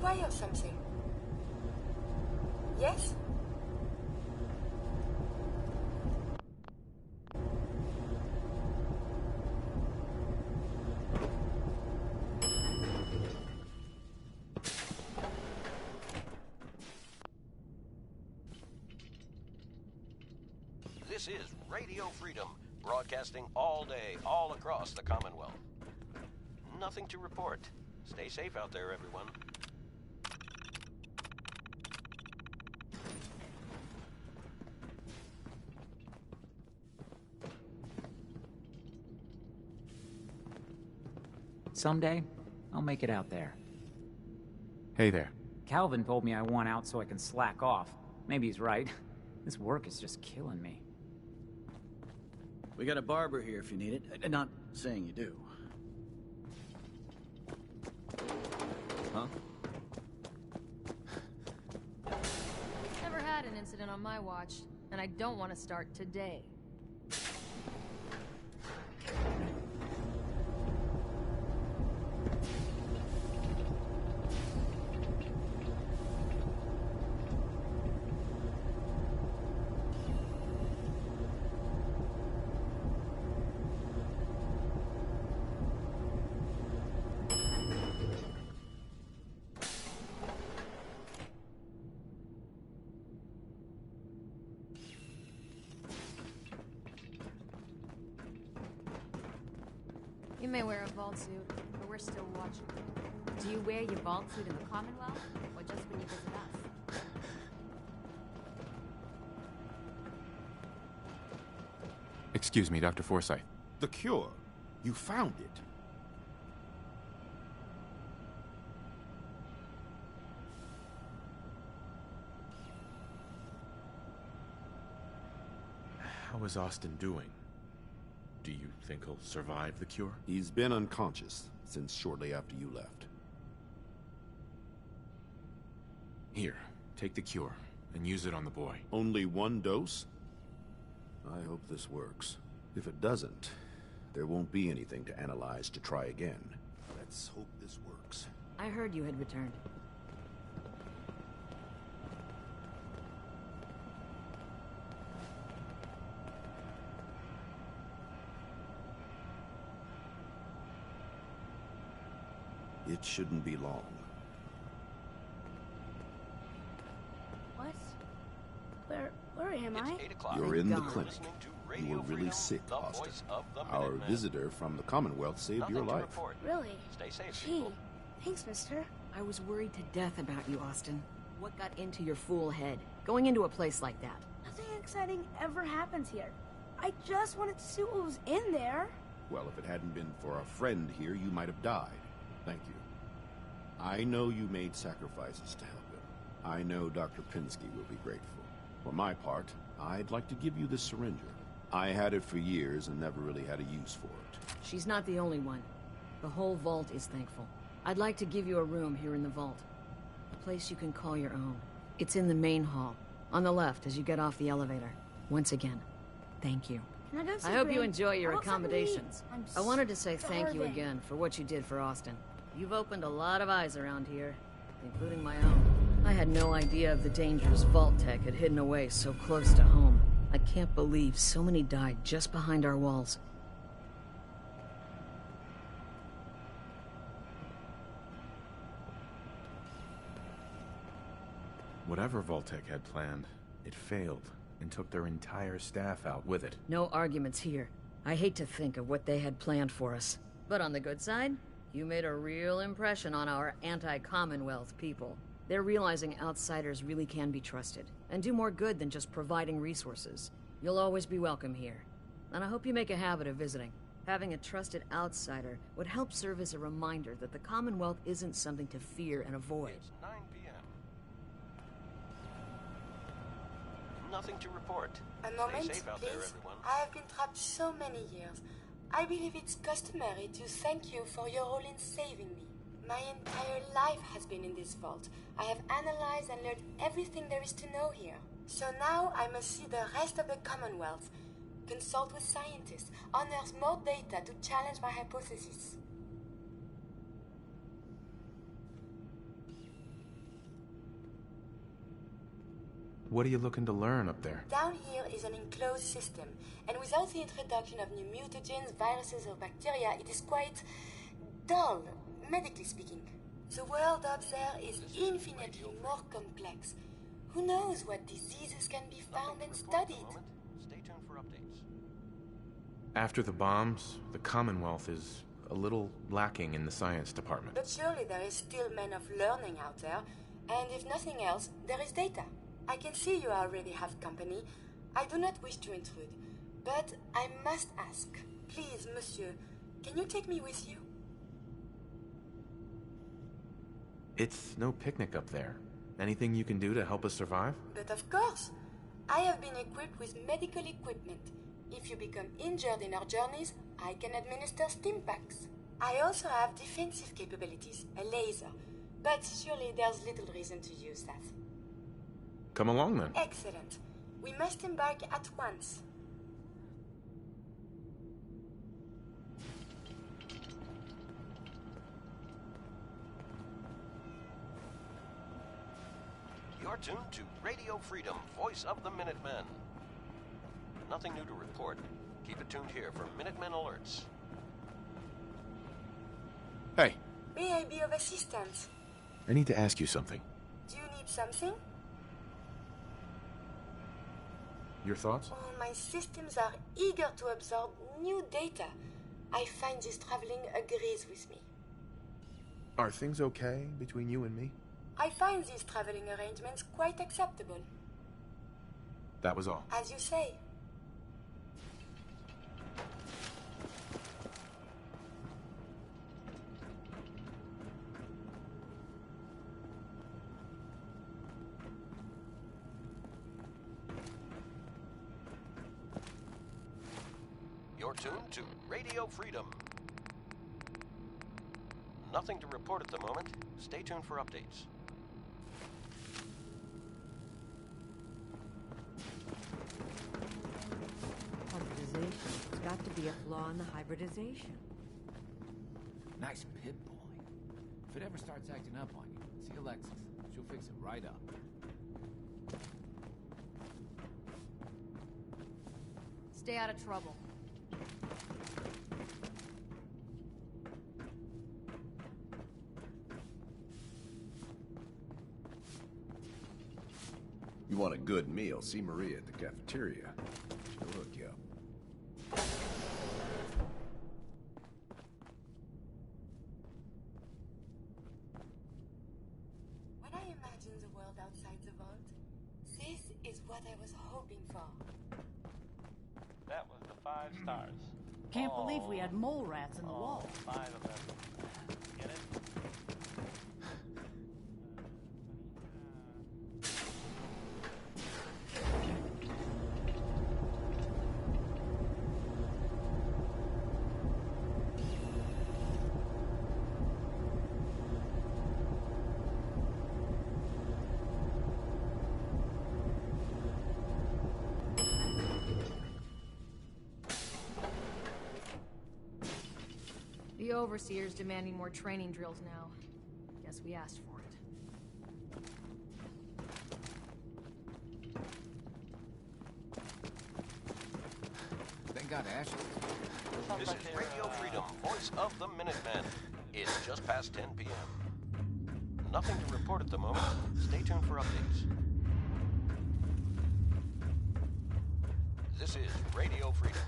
require something. Yes? This is Radio Freedom, broadcasting all day, all across the Commonwealth. Nothing to report. Stay safe out there, everyone. Someday, I'll make it out there. Hey there. Calvin told me I want out so I can slack off. Maybe he's right. This work is just killing me. We got a barber here if you need it. Not saying you do. Huh? Never had an incident on my watch, and I don't want to start today. You may wear a vault suit, but we're still watching. Do you wear your vault suit in the Commonwealth, or just when you visit us? Excuse me, Dr. Forsyth. The cure. You found it. How is Austin doing? Do you think he'll survive the cure? He's been unconscious since shortly after you left. Here, take the cure and use it on the boy. Only one dose? I hope this works. If it doesn't, there won't be anything to analyze to try again. Let's hope this works. I heard you had returned. It shouldn't be long. What? Where am I? You're in the clinic. You were really sick, Austin. Our visitor from the Commonwealth saved your life. Really? Stay safe, Gee, people. thanks, mister. I was worried to death about you, Austin. What got into your fool head? Going into a place like that? Nothing exciting ever happens here. I just wanted to see what was in there. Well, if it hadn't been for a friend here, you might have died. Thank you. I know you made sacrifices to help him. I know Dr. Pinsky will be grateful. For my part, I'd like to give you this syringer. I had it for years and never really had a use for it. She's not the only one. The whole vault is thankful. I'd like to give you a room here in the vault. A place you can call your own. It's in the main hall, on the left as you get off the elevator. Once again, thank you. Can I go see I hope you Gwen? enjoy your I want something to accommodations. eat. I'm I wanted to say thank you starving. again for what you did for Austin. You've opened a lot of eyes around here, including my own. I had no idea of the dangers Vault Tech had hidden away so close to home. I can't believe so many died just behind our walls. Whatever Vault-Tec had planned, it failed and took their entire staff out with it. No arguments here. I hate to think of what they had planned for us. But on the good side, you made a real impression on our anti-Commonwealth people. They're realizing outsiders really can be trusted, and do more good than just providing resources. You'll always be welcome here, and I hope you make a habit of visiting. Having a trusted outsider would help serve as a reminder that the Commonwealth isn't something to fear and avoid. It's 9 p.m. Nothing to report. A moment, Stay safe out there, please. everyone. I have been trapped so many years. I believe it's customary to thank you for your role in saving me. My entire life has been in this vault. I have analyzed and learned everything there is to know here. So now I must see the rest of the Commonwealth, consult with scientists, unearth more data to challenge my hypothesis. What are you looking to learn up there? Down here is an enclosed system, and without the introduction of new mutagens, viruses, or bacteria, it is quite dull, medically speaking. The world up there is infinitely more complex. Who knows what diseases can be found and studied? Stay tuned for updates. After the bombs, the Commonwealth is a little lacking in the science department. But surely there is still men of learning out there, and if nothing else, there is data. I can see you already have company. I do not wish to intrude, but I must ask. Please, monsieur, can you take me with you? It's no picnic up there. Anything you can do to help us survive? But of course. I have been equipped with medical equipment. If you become injured in our journeys, I can administer stim packs. I also have defensive capabilities, a laser. But surely there's little reason to use that. Come along then. Excellent. We must embark at once. You're tuned to Radio Freedom, voice of the Minutemen. Nothing new to report. Keep it tuned here for Minutemen alerts. Hey. May I be of assistance? I need to ask you something. Do you need something? Your thoughts? Oh, my systems are eager to absorb new data. I find this traveling agrees with me. Are things okay between you and me? I find these traveling arrangements quite acceptable. That was all. As you say. You're tuned to Radio Freedom. Nothing to report at the moment. Stay tuned for updates. Hybridization. There's got to be a flaw in the hybridization. Nice pit boy. If it ever starts acting up on you, see Alexis. She'll fix it right up. Stay out of trouble. You want a good meal, see Maria at the cafeteria. She'll hook you up. When I imagine the world outside the vault, this is what I was hoping for. That was the 5 stars. Can't believe we had mole rats in the wall. 5 of them. Get it? The Overseer's demanding more training drills now. Guess we asked for it. Thank God Ashley. This is Radio Freedom, voice of the Minutemen. It's just past 10 p.m. Nothing to report at the moment. Stay tuned for updates. This is Radio Freedom.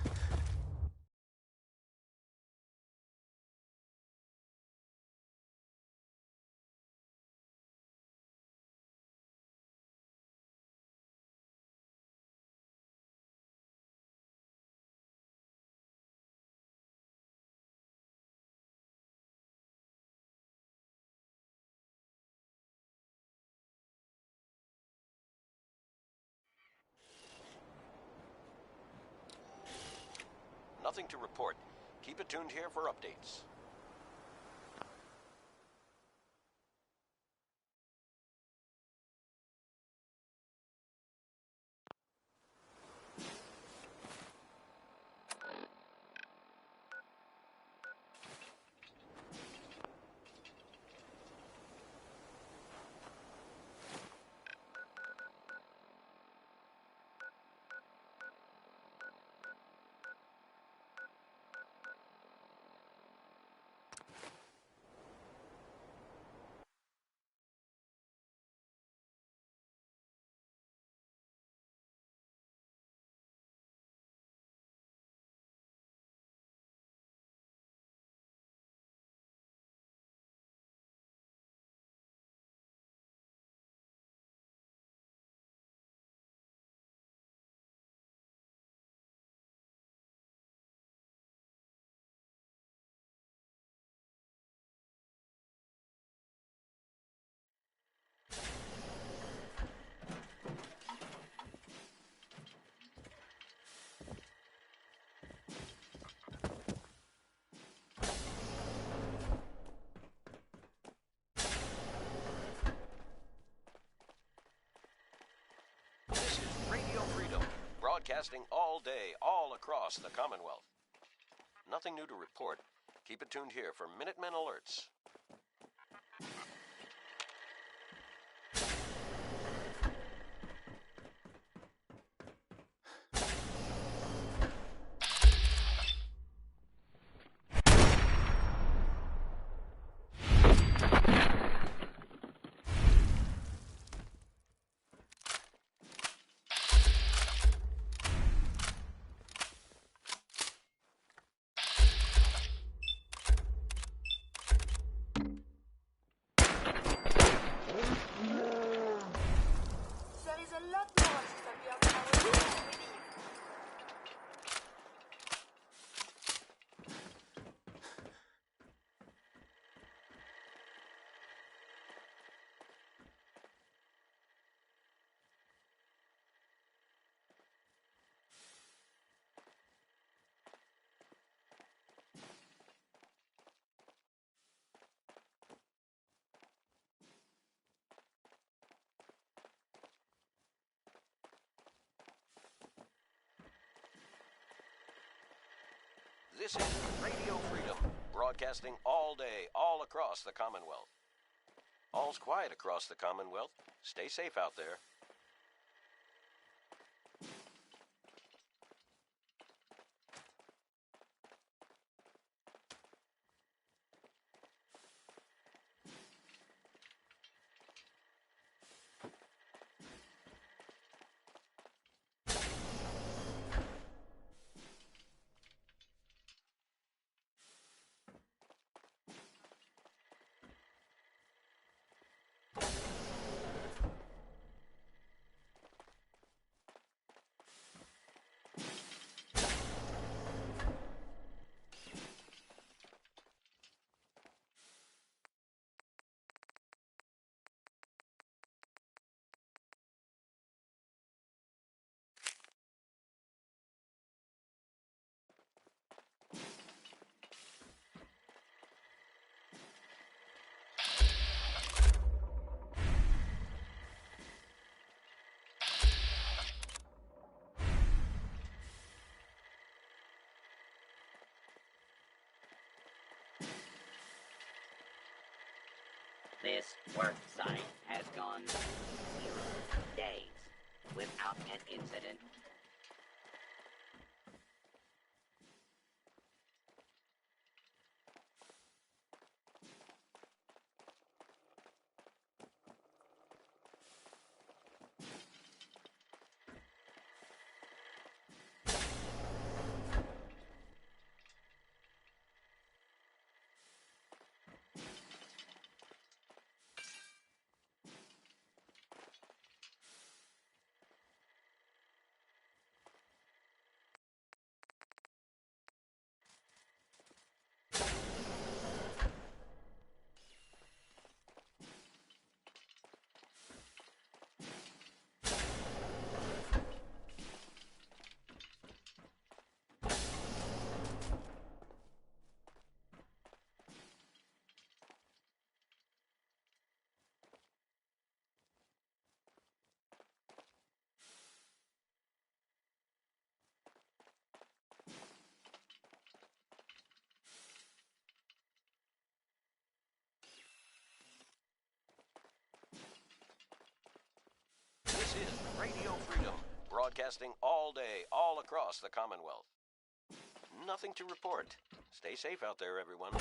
Nothing to report. Keep it tuned here for updates. broadcasting all day, all across the Commonwealth. Nothing new to report. Keep it tuned here for Minutemen alerts. There is a lot more of this appeared than I was able to believe. This is Radio Freedom, broadcasting all day, all across the Commonwealth. All's quiet across the Commonwealth. Stay safe out there. This work site has gone 0 days without an incident. This is Radio Freedom, broadcasting all day, all across the Commonwealth. Nothing to report. Stay safe out there, everyone.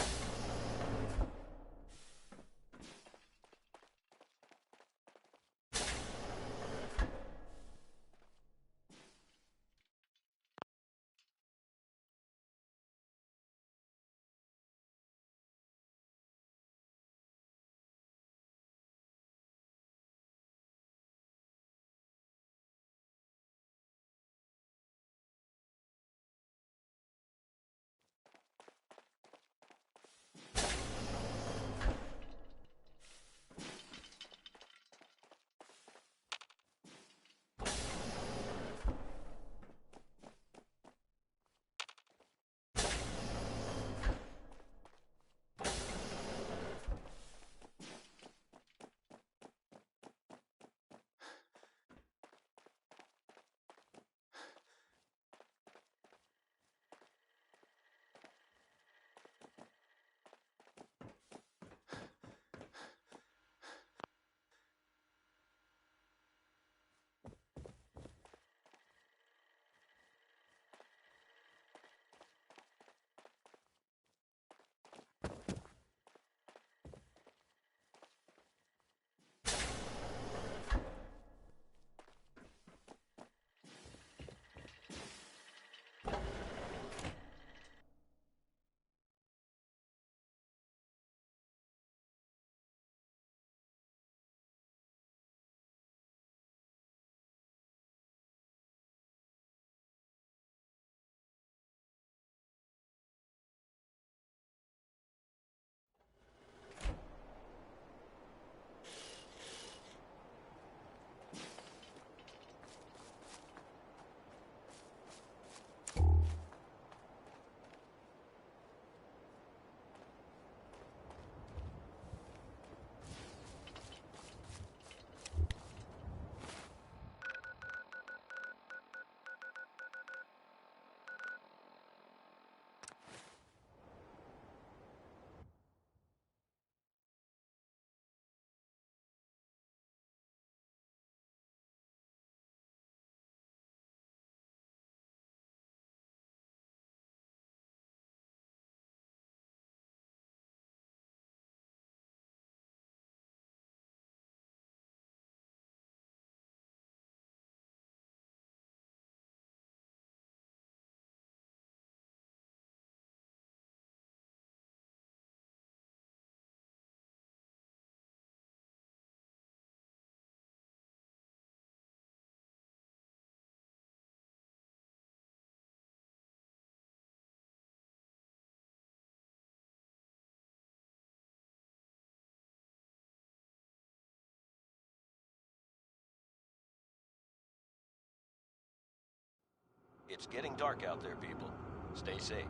It's getting dark out there, people. Stay safe.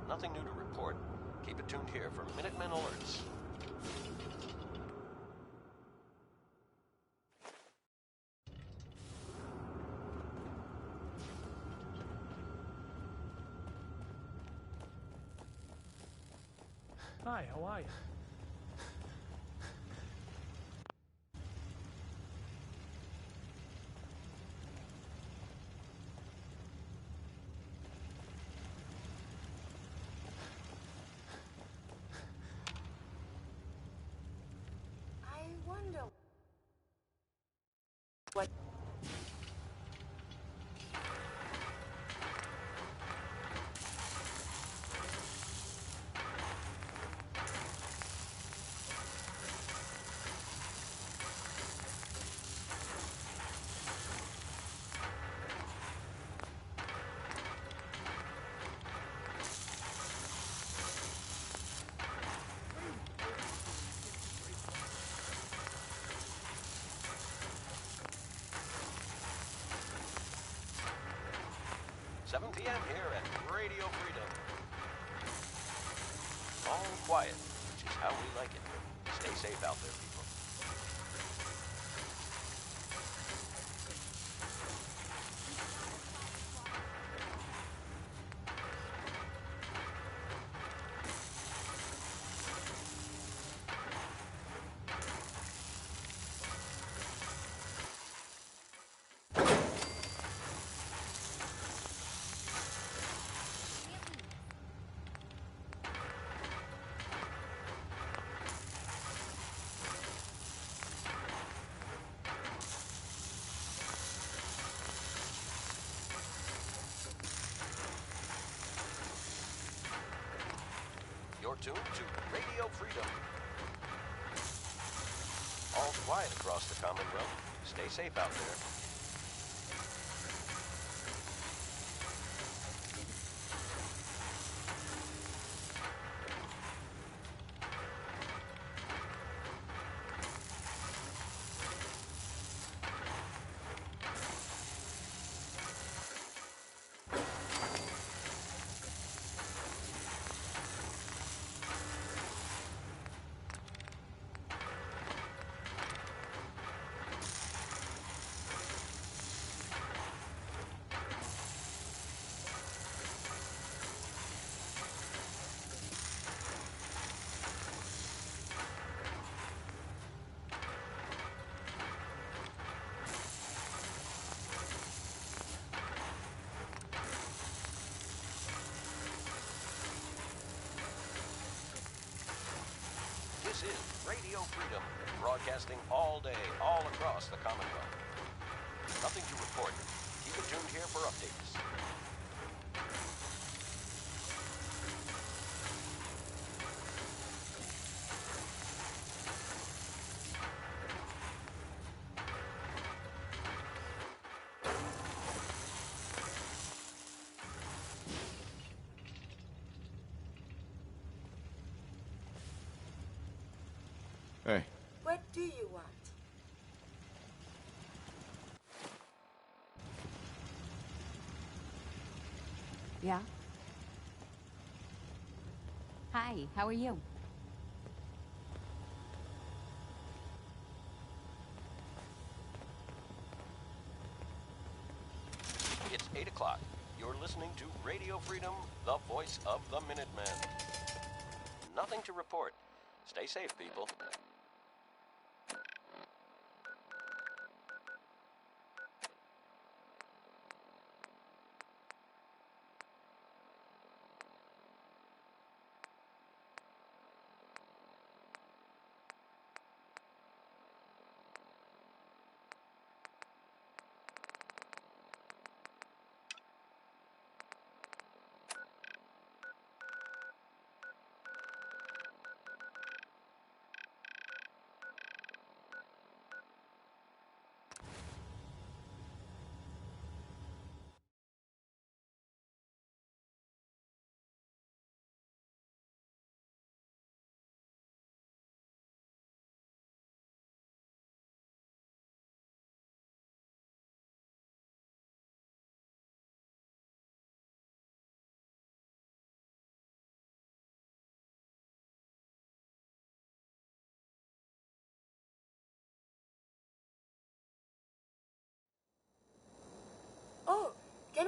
Nothing new to report. Keep it tuned here for Minutemen alerts. Hi, how are you? I wonder what. Seven p.m. here at Radio Freedom. All quiet, which is how we like it. Stay safe out there, people. You're tuned to Radio Freedom. All quiet across the Commonwealth. Stay safe out there. This is Radio Freedom, broadcasting all day, all across the Commonwealth. Nothing to report. Keep it tuned here for updates. Hey. What do you want? Yeah? Hi, how are you? It's 8 o'clock. You're listening to Radio Freedom, the voice of the Minutemen. Nothing to report. Stay safe, people.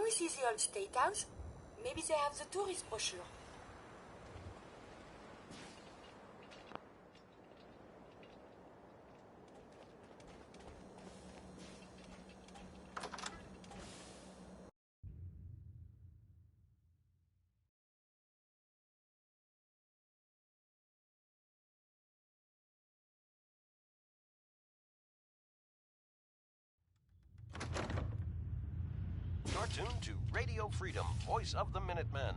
Can we see the old State House? Maybe they have the tourist brochure. You're tuned to Radio Freedom, voice of the Minutemen.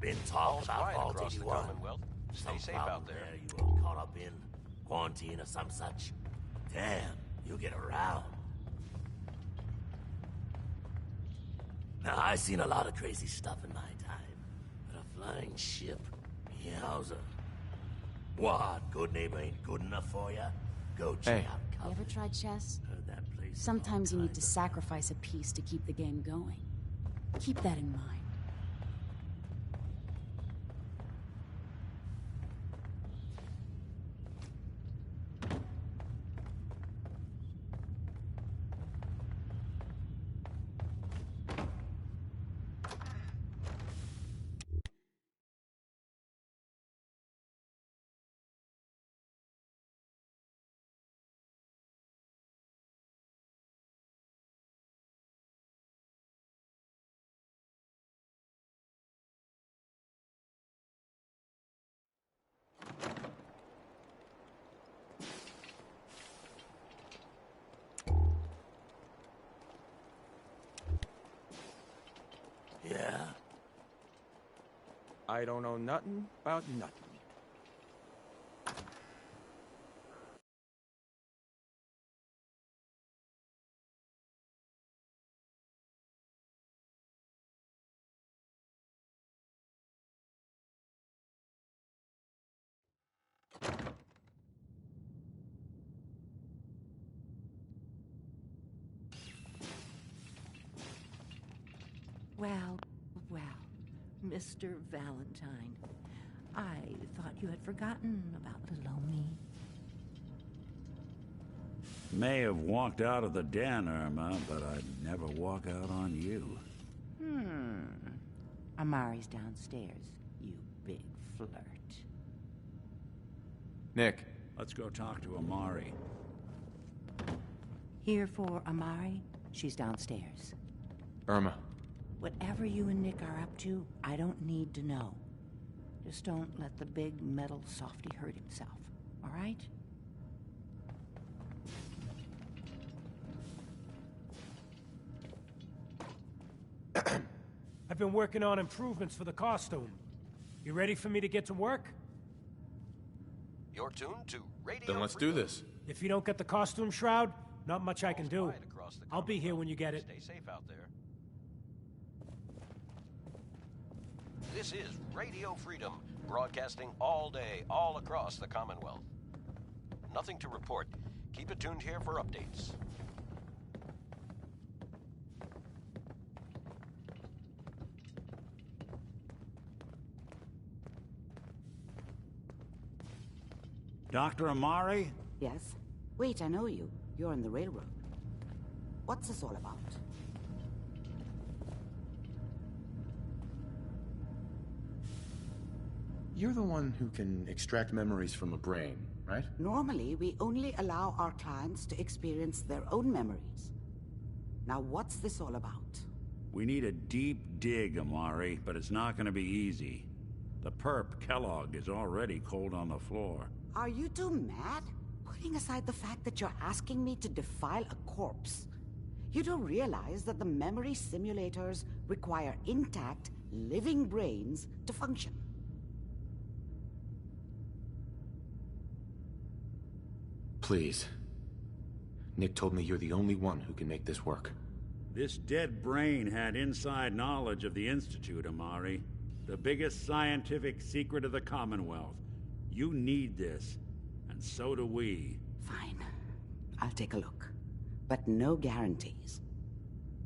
Been talking about quiet Vault across the 81. Commonwealth. Stay Some safe problem out there. You were caught up in quarantine or some such. Damn, you get around. Now, I seen a lot of crazy stuff in my time. But a flying ship? Yowza. What, good neighbor ain't good enough for ya? Go check out You ever tried chess? Heard that place. Sometimes you need to sacrifice a piece to keep the game going. Keep that in mind. Yeah? I don't know nothing about nothing. Well, well, Mr. Valentine, I thought you had forgotten about little old me. May have walked out of the den, Irma, but I'd never walk out on you. Amari's downstairs, you big flirt. Nick. Let's go talk to Amari. Here for Amari, she's downstairs. Irma. Whatever you and Nick are up to, I don't need to know. Just don't let the big metal softy hurt himself, all right? I've been working on improvements for the costume. You ready for me to get to work? You're tuned to Radio Then let's do Freedom. this. If you don't get the costume shroud, not much I can do. I'll be here when you get it. Stay safe out there. This is Radio Freedom, broadcasting all day, all across the Commonwealth. Nothing to report. Keep it tuned here for updates. Dr. Amari? Yes? Wait, I know you. You're on the railroad. What's this all about? You're the one who can extract memories from a brain, right? Normally, we only allow our clients to experience their own memories. Now, what's this all about? We need a deep dig, Amari, but it's not gonna be easy. The perp, Kellogg, is already cold on the floor. Are you two mad? Putting aside the fact that you're asking me to defile a corpse, you don't realize that the memory simulators require intact, living brains to function. Please. Nick told me you're the only one who can make this work. This dead brain had inside knowledge of the Institute, Amari. The biggest scientific secret of the Commonwealth. You need this, and so do we. Fine. I'll take a look. But no guarantees.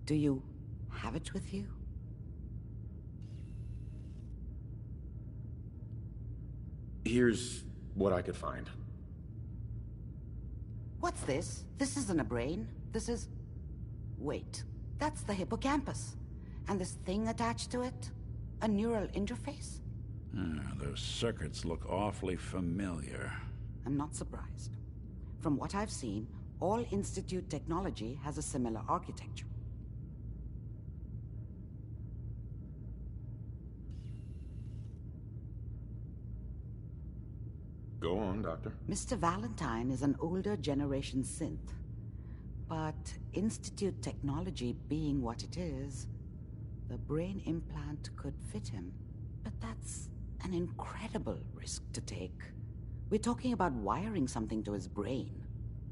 Do you have it with you? Here's what I could find. What's this? This isn't a brain. This is... Wait. That's the hippocampus. And this thing attached to it? A neural interface? Those circuits look awfully familiar. I'm not surprised. From what I've seen, all Institute technology has a similar architecture. Go on, Doctor. Mr. Valentine is an older generation synth. But Institute technology being what it is, the brain implant could fit him. But that's an incredible risk to take. We're talking about wiring something to his brain.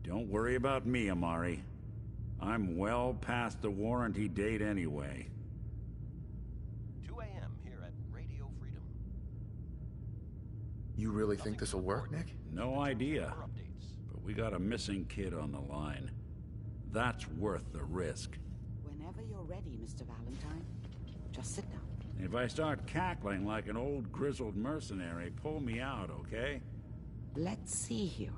Don't worry about me, Amari. I'm well past the warranty date anyway. 2 a.m. here at Radio Freedom. You really think this'll work, Nick? No idea. But we got a missing kid on the line. That's worth the risk. Whenever you're ready, Mr. Valentine, just sit down. If I start cackling like an old grizzled mercenary, pull me out, okay? Let's see here.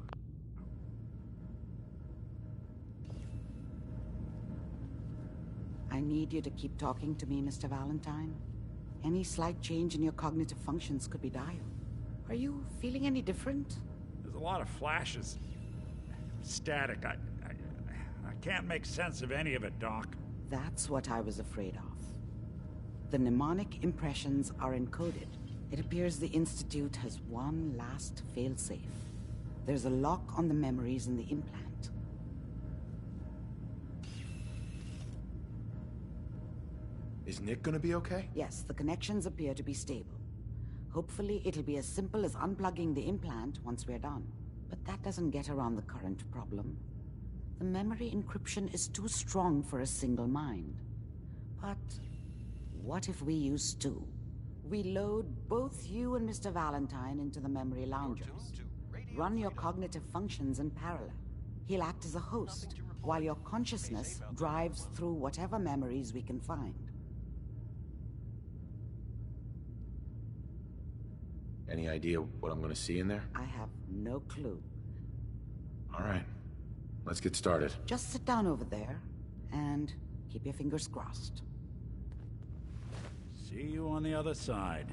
I need you to keep talking to me, Mr. Valentine. Any slight change in your cognitive functions could be dire. Are you feeling any different? There's a lot of flashes. Static. I can't make sense of any of it, Doc. That's what I was afraid of. The mnemonic impressions are encoded. It appears the Institute has one last failsafe. There's a lock on the memories in the implant. Is Nick gonna be okay? Yes, the connections appear to be stable. Hopefully it'll be as simple as unplugging the implant once we're done. But that doesn't get around the current problem. The memory encryption is too strong for a single mind. But what if we use two? We load both you and Mr. Valentine into the memory loungers. Run your cognitive functions in parallel. He'll act as a host, while your consciousness drives through whatever memories we can find. Any idea what I'm gonna see in there? I have no clue. All right, let's get started. Just sit down over there, and keep your fingers crossed. See you on the other side.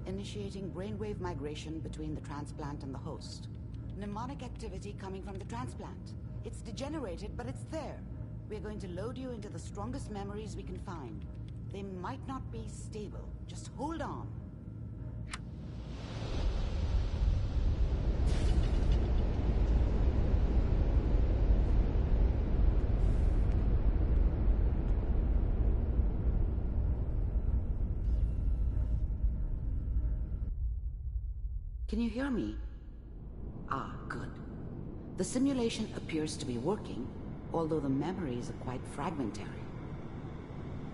Initiating brainwave migration between the transplant and the host. Mnemonic activity coming from the transplant. It's degenerated, but it's there. We're going to load you into the strongest memories we can find. They might not be stable. Just hold on. Can you hear me? Ah, good. The simulation appears to be working, although the memories are quite fragmentary.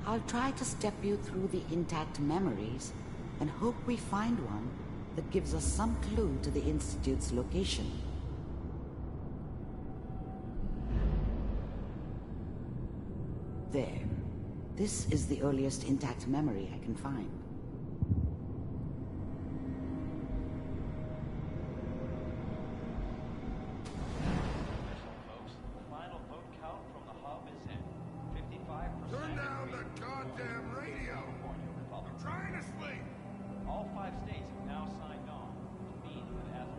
I'll try to step you through the intact memories and hope we find one that gives us some clue to the Institute's location. There. This is the earliest intact memory I can find.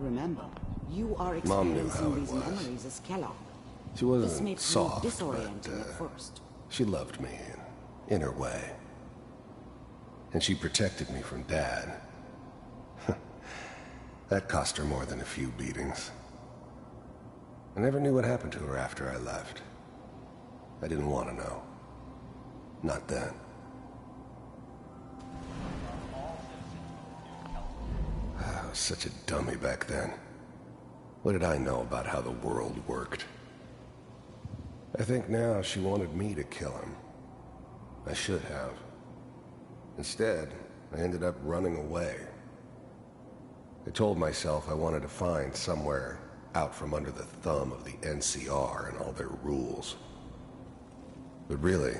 Remember, you are experiencing these memories as Kellogg. She This may wasn't prove soft, disorienting but at first. she loved me in her way. And she protected me from Dad. That cost her more than a few beatings. I never knew what happened to her after I left. I didn't want to know. Not then. I was such a dummy back then. What did I know about how the world worked? I think now she wanted me to kill him. I should have. Instead, I ended up running away. I told myself I wanted to find somewhere out from under the thumb of the NCR and all their rules. But really,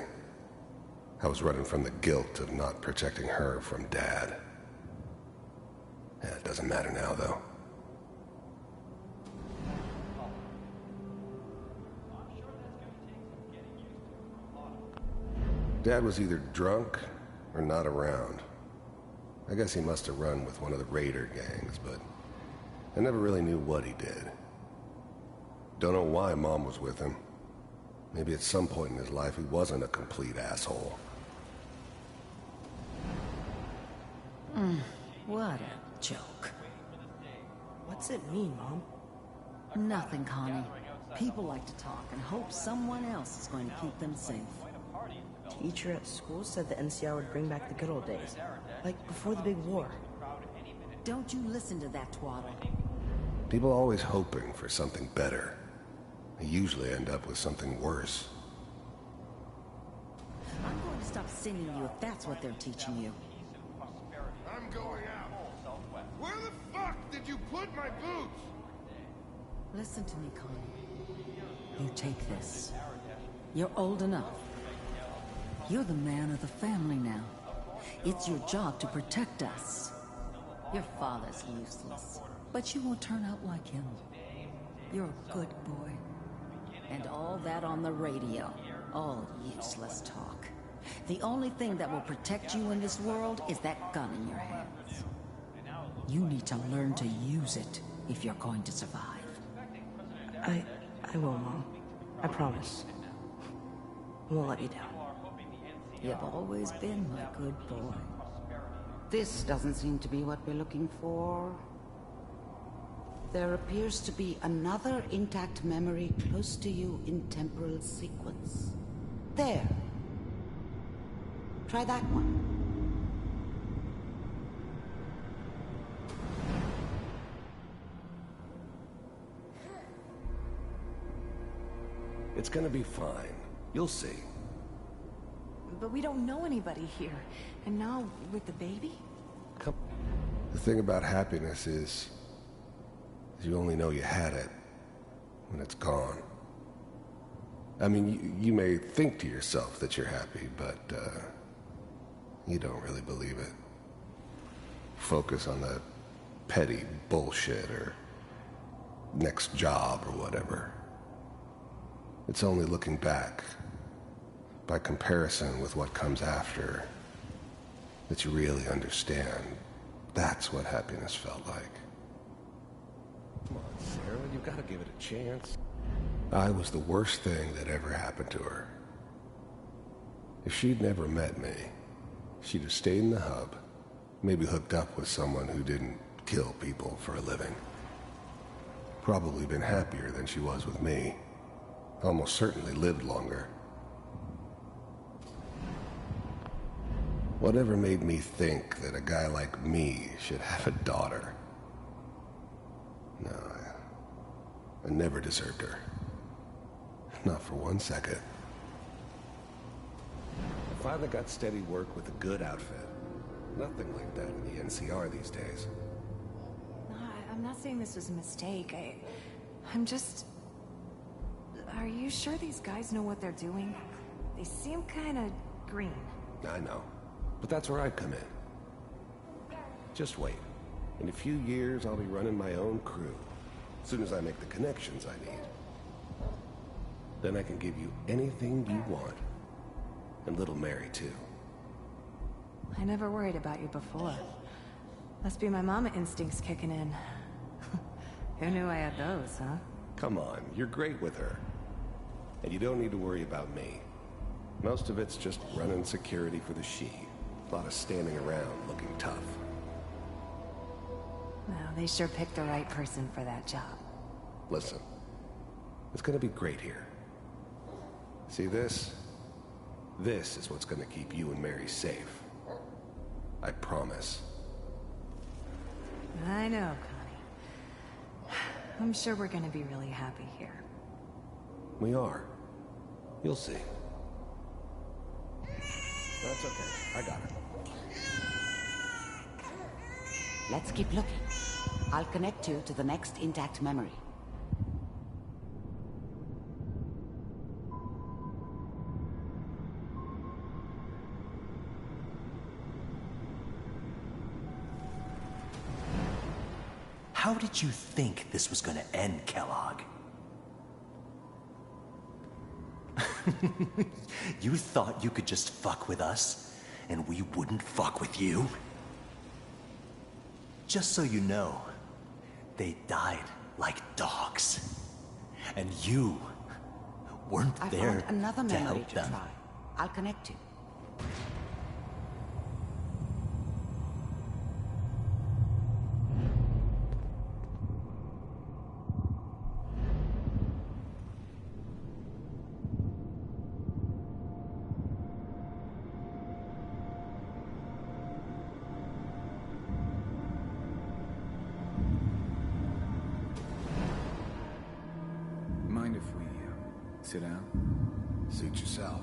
I was running from the guilt of not protecting her from Dad. Yeah, it doesn't matter now, though. Dad was either drunk or not around. I guess he must have run with one of the raider gangs, but I never really knew what he did. Don't know why Mom was with him. Maybe at some point in his life he wasn't a complete asshole. What a joke. What's it mean, Mom? Nothing, Connie. People like to talk and hope someone else is going to keep them safe. Teacher at school said the NCR would bring back the good old days. Like before the big war. Don't you listen to that twaddle. People always hoping for something better. They usually end up with something worse. I'm going to stop singing you if that's what they're teaching you. I'm going out. Where the fuck did you put my boots? Listen to me, Connie. You take this. You're old enough. You're the man of the family now. It's your job to protect us. Your father's useless, but you won't turn out like him. You're a good boy. And all that on the radio, all useless talk. The only thing that will protect you in this world is that gun in your hands. You need to learn to use it if you're going to survive. I will, Mom. I promise. I won't let you down. You've always been my good boy. This doesn't seem to be what we're looking for. There appears to be another intact memory close to you in temporal sequence. There. Try that one. It's gonna be fine. You'll see. But we don't know anybody here. And now, with the baby? Come. The thing about happiness is you only know you had it when it's gone. I mean, you may think to yourself that you're happy, but you don't really believe it. Focus on the petty bullshit or next job or whatever. It's only looking back, by comparison with what comes after, that you really understand. That's what happiness felt like. Come on, Sarah, you gotta give it a chance. I was the worst thing that ever happened to her. If she'd never met me, she'd have stayed in the hub, maybe hooked up with someone who didn't kill people for a living. Probably been happier than she was with me. Almost certainly lived longer. Whatever made me think that a guy like me should have a daughter? No, I never deserved her. Not for 1 second. I finally got steady work with a good outfit. Nothing like that in the NCR these days. I'm not saying this was a mistake. I'm just... Are you sure these guys know what they're doing? They seem kind of green. I know. But that's where I come in. Just wait. In a few years, I'll be running my own crew. As soon as I make the connections I need. Then I can give you anything you want. And little Mary, too. I never worried about you before. Must be my mama instincts kicking in. Who knew I had those, huh? Come on, you're great with her. And you don't need to worry about me. Most of it's just running security for the she. A lot of standing around looking tough. Well, they sure picked the right person for that job. Listen, it's gonna be great here. See this? This is what's gonna keep you and Mary safe. I promise. I know, Connie. I'm sure we're gonna be really happy here. We are. You'll see. That's okay. I got it. Let's keep looking. I'll connect you to the next intact memory. How did you think this was gonna end, Kellogg? You thought you could just fuck with us, and we wouldn't fuck with you? Just so you know, they died like dogs. And you weren't I there found another to memory help to them. try. I'll connect you. Mind if we sit down? Suit yourself.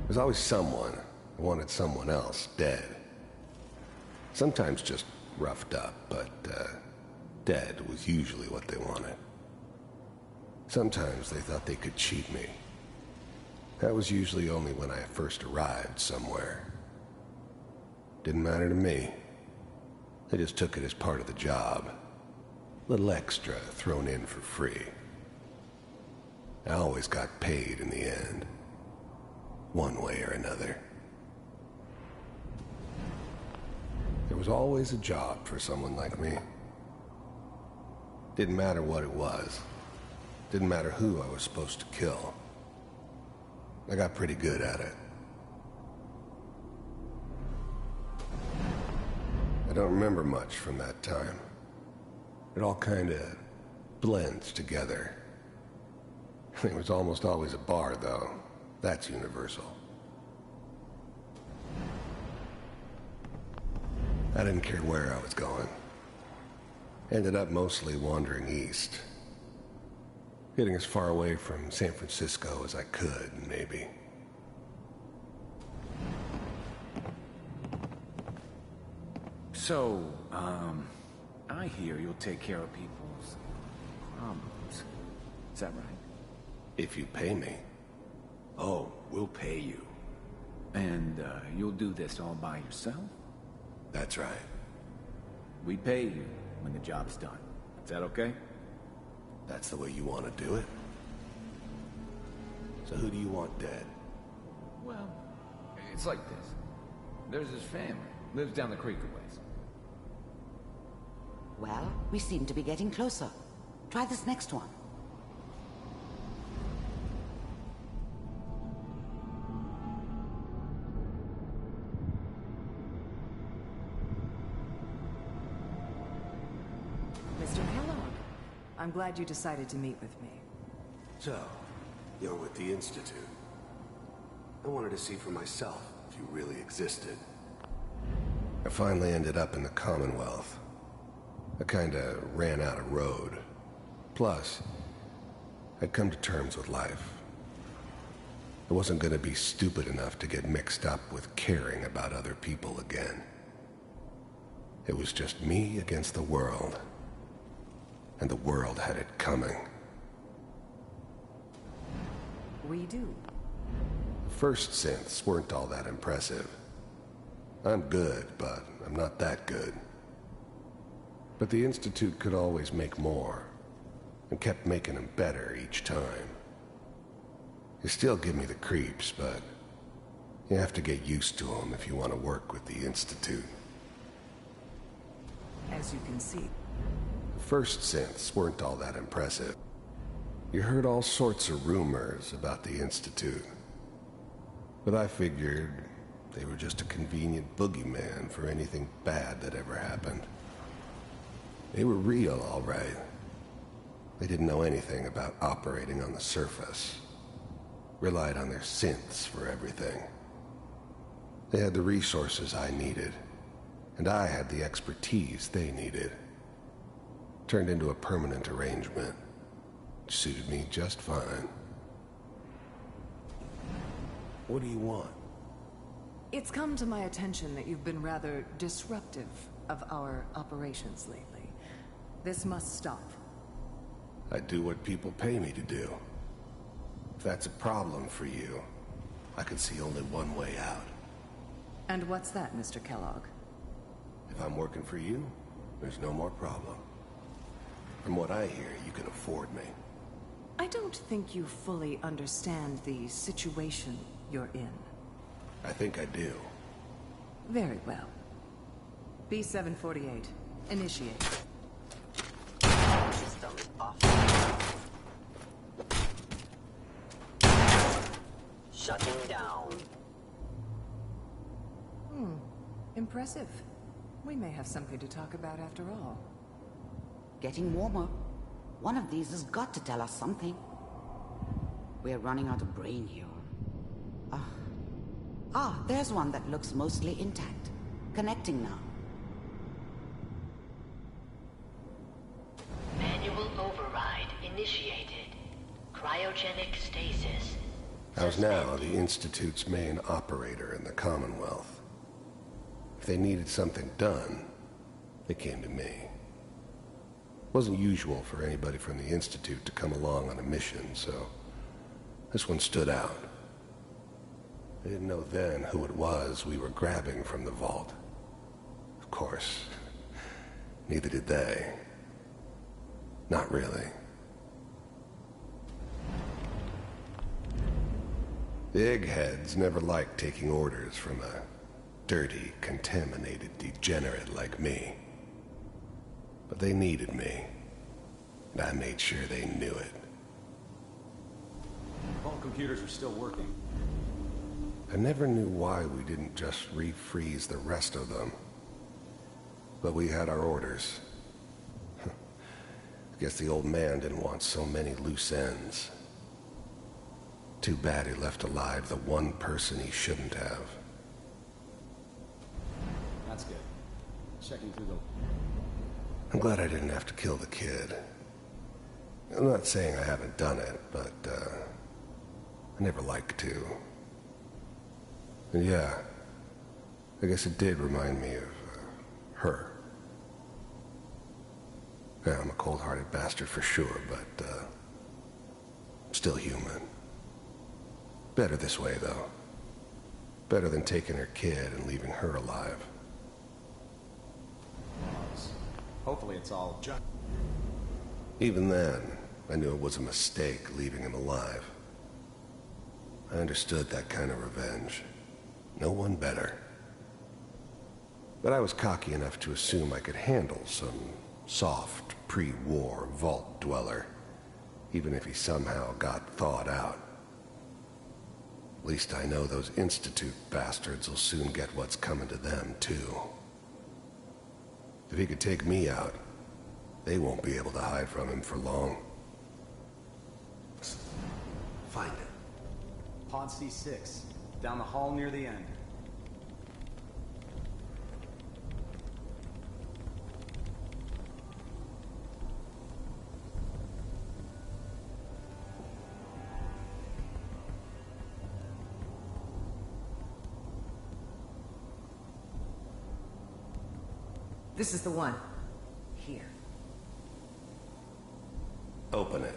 There's always someone who wanted someone else dead. Sometimes just roughed up, but dead was usually what they wanted. Sometimes they thought they could cheat me. That was usually only when I first arrived somewhere. Didn't matter to me. They just took it as part of the job. Little extra thrown in for free. I always got paid in the end. One way or another. There was always a job for someone like me. Didn't matter what it was. Didn't matter who I was supposed to kill. I got pretty good at it. I don't remember much from that time. It all kinda blends together. There was almost always a bar, though. That's universal. I didn't care where I was going. Ended up mostly wandering east. Getting as far away from San Francisco as I could, maybe. So, I hear you'll take care of people's problems. Is that right? If you pay me. Oh, we'll pay you. And, you'll do this all by yourself? That's right. We pay you when the job's done. Is that okay? That's the way you want to do it? So who do you want dead? Well, it's like this. There's his family. Lives down the creek a ways. Well, we seem to be getting closer. Try this next one. Mr. Kellogg, I'm glad you decided to meet with me. So, you're with the Institute. I wanted to see for myself if you really existed. I finally ended up in the Commonwealth. I kinda ran out of road. Plus, I'd come to terms with life. I wasn't gonna be stupid enough to get mixed up with caring about other people again. It was just me against the world. And the world had it coming. We do. The first synths weren't all that impressive. I'm good, but I'm not that good. But the Institute could always make more, and kept making them better each time. They still give me the creeps, but you have to get used to them if you want to work with the Institute. As you can see. The first synths weren't all that impressive. You heard all sorts of rumors about the Institute. But I figured they were just a convenient boogeyman for anything bad that ever happened. They were real, all right. They didn't know anything about operating on the surface. Relied on their synths for everything. They had the resources I needed, and I had the expertise they needed. Turned into a permanent arrangement. Which suited me just fine. What do you want? It's come to my attention that you've been rather disruptive of our operations lately. This must stop. I do what people pay me to do. If that's a problem for you, I can see only one way out. And what's that, Mr. Kellogg? If I'm working for you, There's no more problem. From what I hear, you can afford me. I don't think you fully understand the situation you're in. I think I do. Very well. B-748, initiate. System off. Shutting down. Impressive. We may have something to talk about after all. Getting warmer. One of these has got to tell us something. We're running out of brain here. There's one that looks mostly intact. Connecting now. Manual override initiated. Cryogenic stasis. I was now the Institute's main operator in the Commonwealth. If they needed something done, they came to me. It wasn't usual for anybody from the Institute to come along on a mission, so this one stood out. I didn't know then who it was we were grabbing from the vault. Of course, neither did they. Not really. The eggheads never liked taking orders from a dirty, contaminated degenerate like me. But they needed me, and I made sure they knew it. All computers are still working. I never knew why we didn't just refreeze the rest of them. But we had our orders. I guess the old man didn't want so many loose ends. Too bad he left alive the one person he shouldn't have. That's good. Checking through the... I'm glad I didn't have to kill the kid. I'm not saying I haven't done it, but, I never like to. And yeah, I guess it did remind me of, her. Yeah, I'm a cold-hearted bastard for sure, but, I'm still human. Better this way, though. Better than taking her kid and leaving her alive. Hopefully it's all just... Even then, I knew it was a mistake leaving him alive. I understood that kind of revenge. No one better. But I was cocky enough to assume I could handle some soft, pre-war vault dweller, even if he somehow got thawed out. At least I know those Institute bastards will soon get what's coming to them, too. If he could take me out, they won't be able to hide from him for long. Find it. Pod C6, down the hall near the end. This is the one. Here. Open it.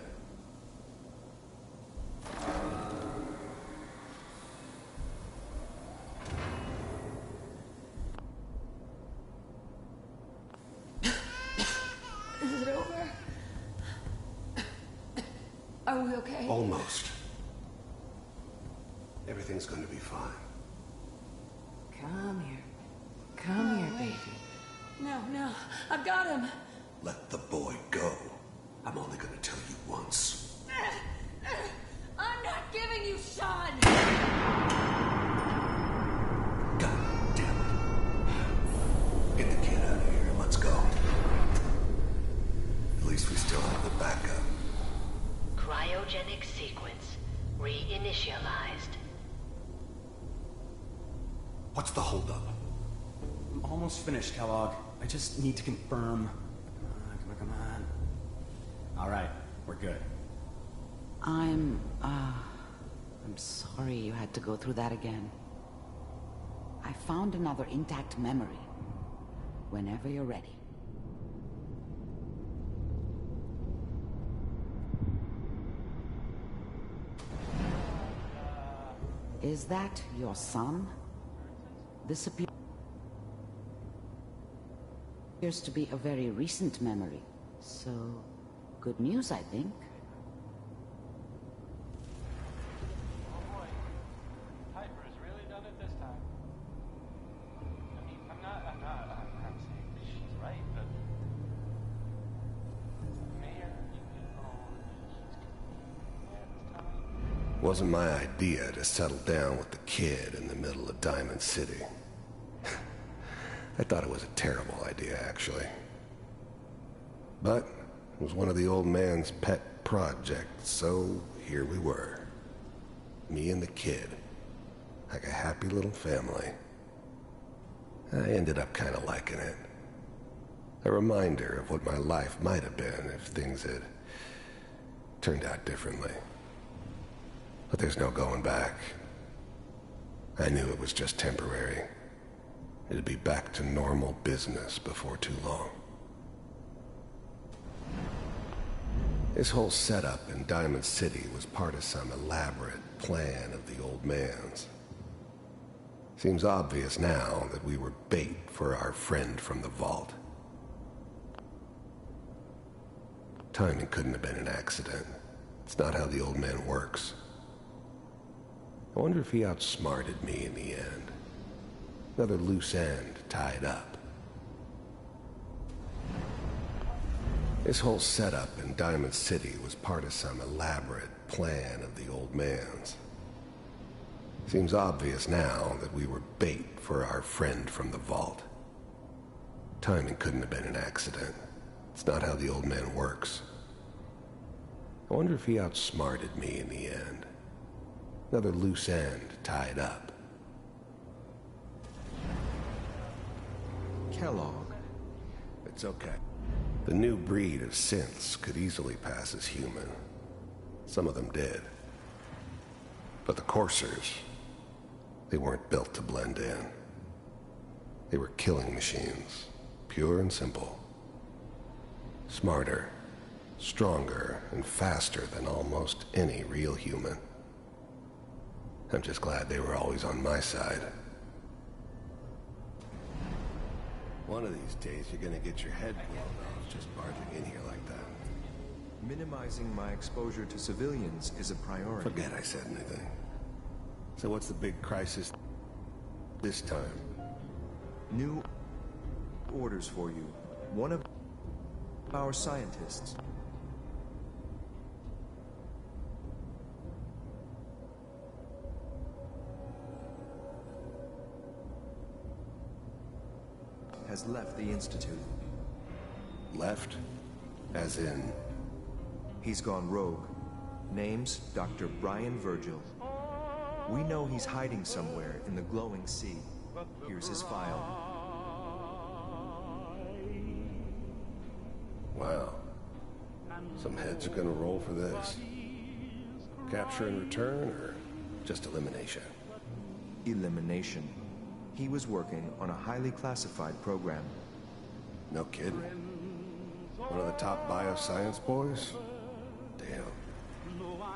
Is it over? Are we okay? Almost. Everything's going to be fine. Come here. Come here, baby. No, I've got him. Let the boy go. I'm only going to tell you once. I'm not giving you Sean! God damn it. Get the kid out of here. Let's go. At least we still have the backup. Cryogenic sequence reinitialized. What's the holdup? I'm almost finished, Kellogg. I just need to confirm. Come on. All right, we're good. I'm sorry you had to go through that again. I found another intact memory. Whenever you're ready. Is that your son? This appears... appears to be a very recent memory. So, good news, I think. Wasn't my idea to settle down with the kid in the middle of Diamond City. I thought it was a terrible idea, actually. But it was one of the old man's pet projects, so here we were. Me and the kid, like a happy little family. I ended up kind of liking it. A reminder of what my life might have been if things had turned out differently. But there's no going back. I knew it was just temporary. It'd be back to normal business before too long. This whole setup in Diamond City was part of some elaborate plan of the old man's. Seems obvious now that we were bait for our friend from the vault. Timing couldn't have been an accident. It's not how the old man works. I wonder if he outsmarted me in the end. Another loose end tied up. This whole setup in Diamond City was part of some elaborate plan of the old man's. Seems obvious now that we were bait for our friend from the vault. Timing couldn't have been an accident. It's not how the old man works. I wonder if he outsmarted me in the end. Another loose end tied up. Kellogg. It's okay. The new breed of synths could easily pass as human. Some of them did. But the coursers, they weren't built to blend in. They were killing machines, pure and simple. Smarter, stronger, and faster than almost any real human. I'm just glad they were always on my side. One of these days, you're gonna get your head blown off just barging in here like that. Minimizing my exposure to civilians is a priority. Forget I said anything. So what's the big crisis this time? New orders for you. One of our scientists has left the Institute. Left? As in? He's gone rogue. Name's Dr. Brian Virgil. We know he's hiding somewhere in the glowing sea. Here's his file. Wow. Some heads are gonna roll for this. Capture and return, or just elimination? Elimination. He was working on a highly classified program. No kidding. One of the top bioscience boys? Damn.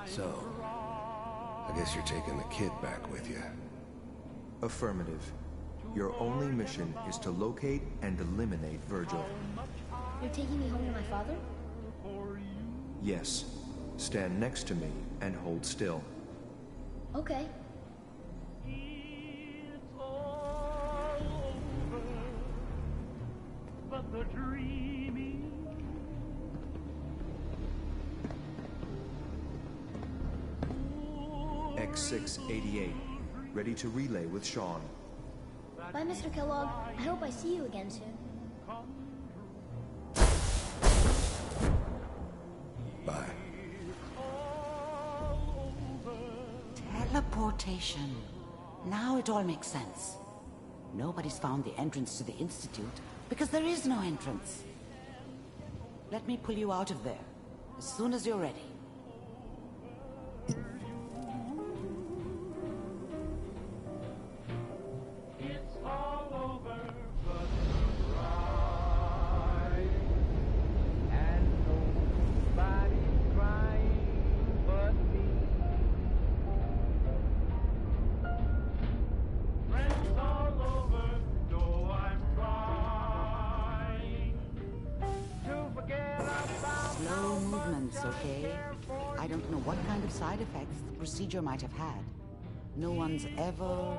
So, I guess you're taking the kid back with you. Affirmative. Your only mission is to locate and eliminate Virgil. You're taking me home to my father? Yes. Stand next to me and hold still. Okay. X688, ready to relay with Sean. Bye, Mr. Kellogg. I hope I see you again soon. Bye. Teleportation. Now it all makes sense. Nobody's found the entrance to the Institute because there is no entrance. Let me pull you out of there as soon as you're ready. Relax, okay? I don't know what kind of side effects the procedure might have had. No one's ever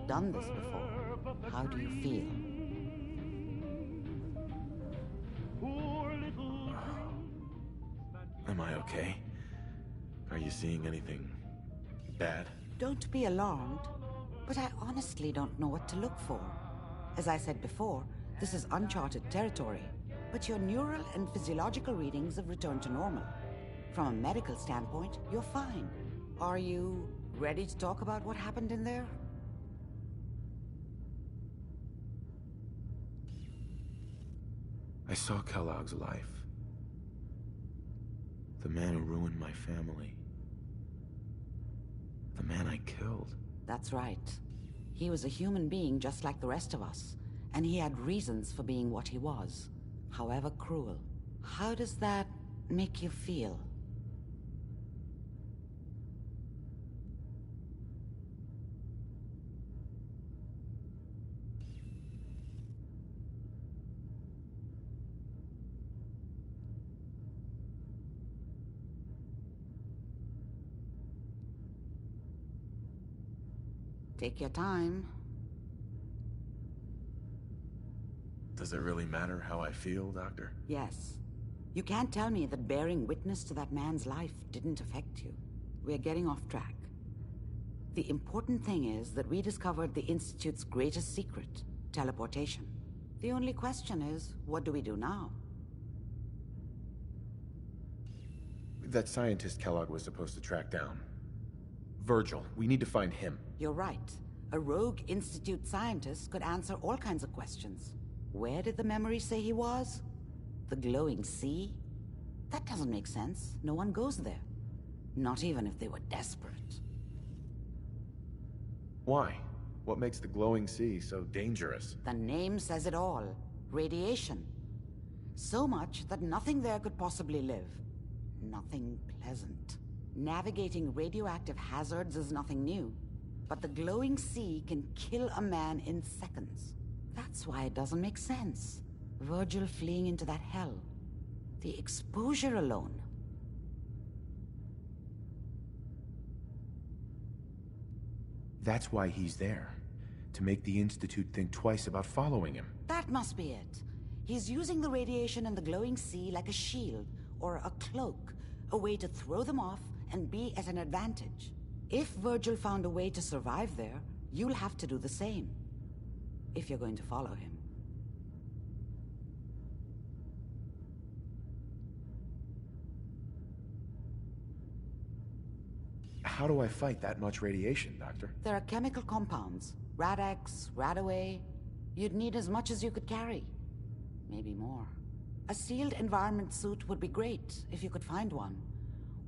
done this before. How do you feel? Am I okay? Are you seeing anything bad? Don't be alarmed, but I honestly don't know what to look for. As I said before, this is uncharted territory, but your neural and physiological readings have returned to normal. From a medical standpoint, you're fine. Are you ready to talk about what happened in there? I saw Kellogg's life. The man who ruined my family. The man I killed. That's right. He was a human being just like the rest of us, and he had reasons for being what he was, however cruel. How does that make you feel? Take your time. Does it really matter how I feel, Doctor? Yes. You can't tell me that bearing witness to that man's life didn't affect you. We're getting off track. The important thing is that we discovered the Institute's greatest secret, teleportation. The only question is, what do we do now? That scientist Kellogg was supposed to track down. Virgil, we need to find him. You're right. A rogue Institute scientist could answer all kinds of questions. Where did the memory say he was? The glowing sea? That doesn't make sense. No one goes there. Not even if they were desperate. Why? What makes the glowing sea so dangerous? The name says it all. Radiation. So much that nothing there could possibly live. Nothing pleasant. Navigating radioactive hazards is nothing new. But the glowing sea can kill a man in seconds. That's why it doesn't make sense. Virgil fleeing into that hell. The exposure alone. That's why he's there. To make the Institute think twice about following him. That must be it. He's using the radiation in the glowing sea like a shield, or a cloak. A way to throw them off and be at an advantage. If Virgil found a way to survive there, you'll have to do the same. If you're going to follow him. How do I fight that much radiation, Doctor? There are chemical compounds. Rad-X, Radaway. You'd need as much as you could carry. Maybe more. A sealed environment suit would be great, if you could find one.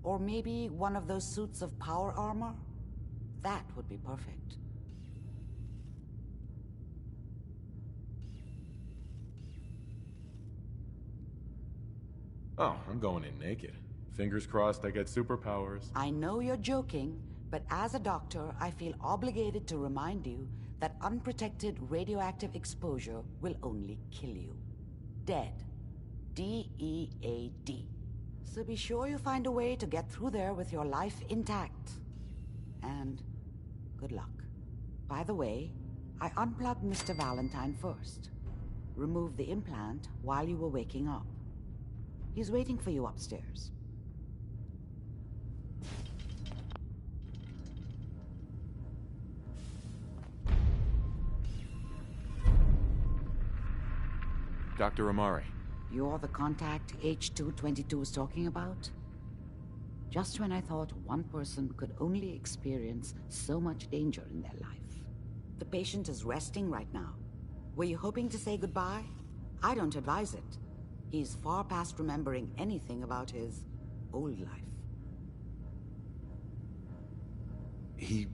Or maybe one of those suits of power armor? That would be perfect. Oh, I'm going in naked. Fingers crossed I get superpowers. I know you're joking, but as a doctor, I feel obligated to remind you that unprotected radioactive exposure will only kill you. Dead. D-E-A-D. So be sure you find a way to get through there with your life intact. And good luck. By the way, I unplugged Mr. Valentine first. Removed the implant while you were waking up. He's waiting for you upstairs. Dr. Amari. You're the contact H222 was talking about? Just when I thought one person could only experience so much danger in their life. The patient is resting right now. Were you hoping to say goodbye? I don't advise it. He's far past remembering anything about his old life. He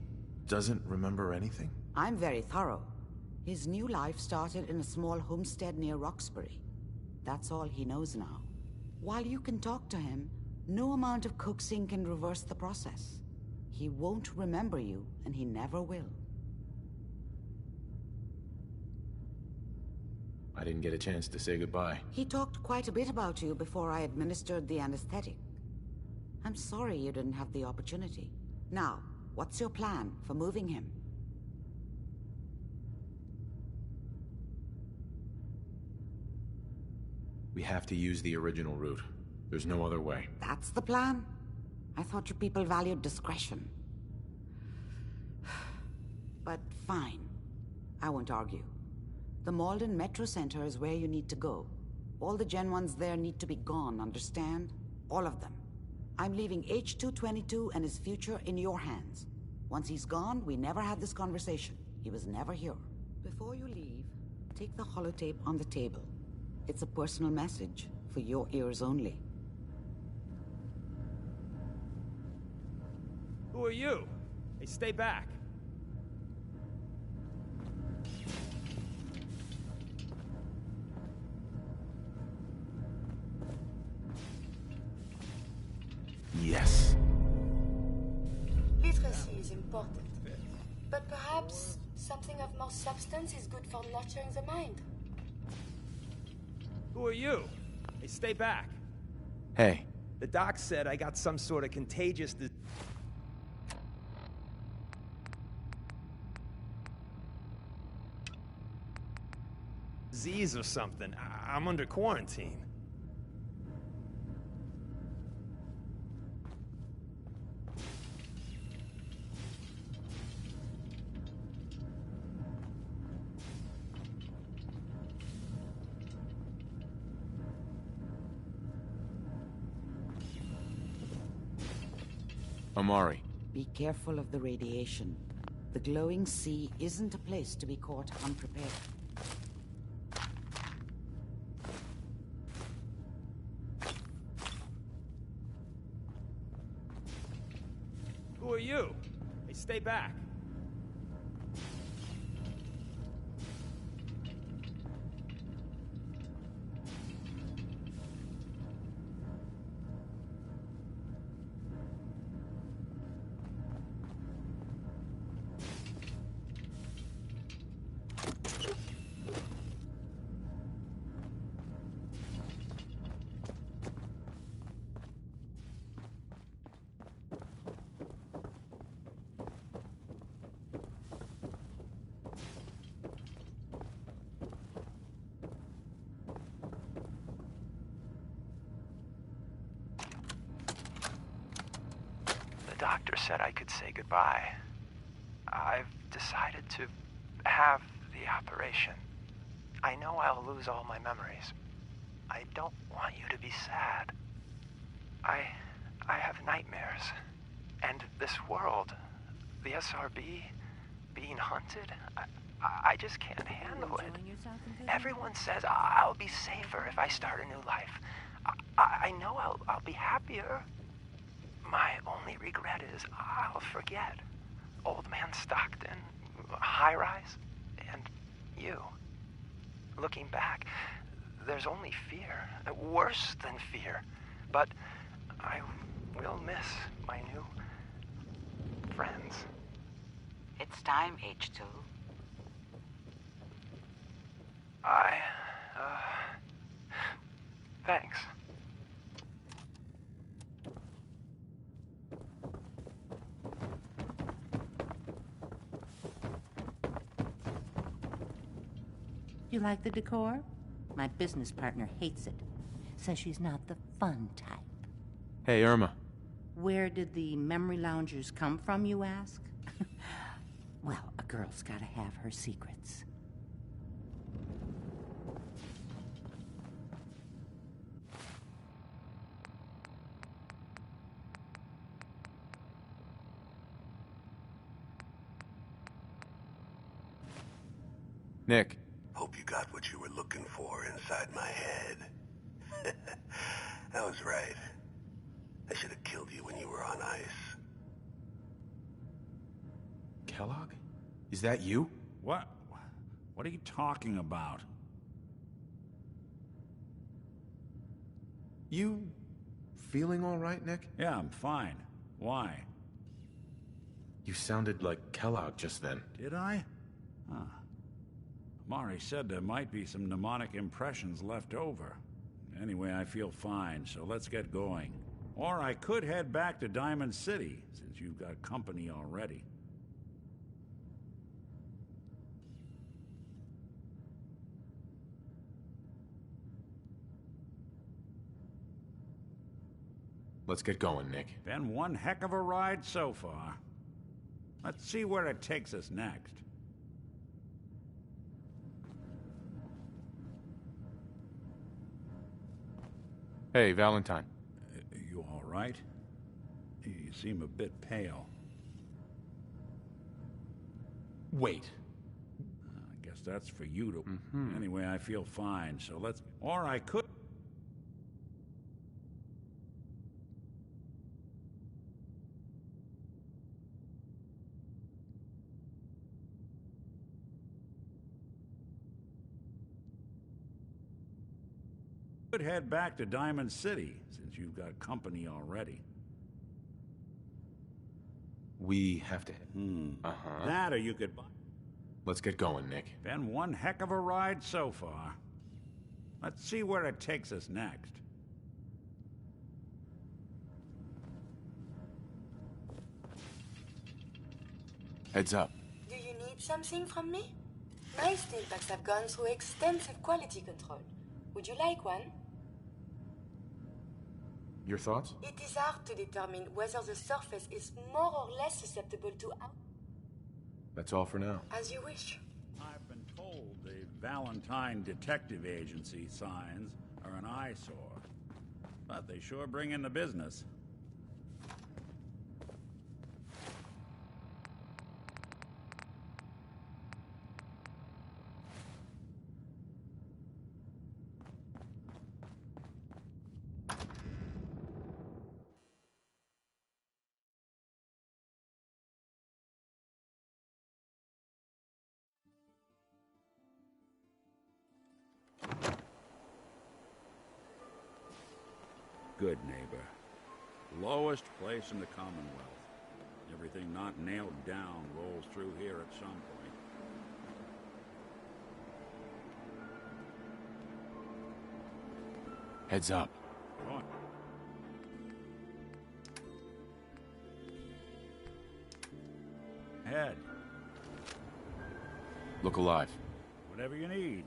doesn't remember anything? I'm very thorough. His new life started in a small homestead near Roxbury. That's all he knows now. While you can talk to him, no amount of coaxing can reverse the process. He won't remember you, and he never will. I didn't get a chance to say goodbye. He talked quite a bit about you before I administered the anesthetic. I'm sorry you didn't have the opportunity. Now, what's your plan for moving him? We have to use the original route. There's no other way. That's the plan? I thought you people valued discretion. But fine. I won't argue. The Malden Metro Center is where you need to go. All the Gen 1s there need to be gone, understand? All of them. I'm leaving H-222 and his future in your hands. Once he's gone, we never had this conversation. He was never here. Before you leave, take the holotape on the table. It's a personal message, for your ears only. Who are you? Hey, stay back. Yes. Literacy is important. But perhaps something of more substance is good for nurturing the mind. Who are you? Hey, stay back. Hey. The doc said I got some sort of contagious disease or something. I'm under quarantine. Amari. Be careful of the radiation. The glowing sea isn't a place to be caught unprepared. Who are you? Hey, stay back. The doctor said I could say goodbye. I've decided to have the operation. I know I'll lose all my memories. I don't want you to be sad. I have nightmares. And this world, the SRB, being hunted, I just can't handle it. Everyone says I'll be safer if I start a new life. I know I'll be happier. My only regret is I'll forget. Old Man Stockton, High Rise, and you. Looking back, there's only fear. Worse than fear. But I will miss my new friends. It's time, H2. Thanks. You like the decor? My business partner hates it. Says she's not the fun type. Hey, Irma. Where did the memory loungers come from, you ask? Well, a girl's gotta have her secrets. Nick. Hope you got what you were looking for inside my head. I was right. I should have killed you when you were on ice. Kellogg? Is that you? What? What are you talking about? You feeling all right, Nick? Yeah, I'm fine. Why? You sounded like Kellogg just then. Did I? Huh. Mari said there might be some mnemonic impressions left over. Anyway, I feel fine, so let's get going. Or I could head back to Diamond City, since you've got company already. Let's get going, Nick. Been one heck of a ride so far. Let's see where it takes us next. Hey, Valentine. You all right? You seem a bit pale. Wait. I guess that's for you to... Anyway, I feel fine, so let's... Or I could... could head back to Diamond City, since you've got company already. We have to... That or you could... Let's get going, Nick. Been one heck of a ride so far. Let's see where it takes us next. Heads up. Do you need something from me? My steel packs have gone through extensive quality control. Would you like one? Your thoughts? It is hard to determine whether the surface is more or less susceptible to... That's all for now. As you wish. I've been told the Valentine Detective Agency signs are an eyesore. But they sure bring in the business. Good neighbor. Lowest place in the Commonwealth. Everything not nailed down rolls through here at some point. Heads up. Oh. Head. Look alive. Whatever you need.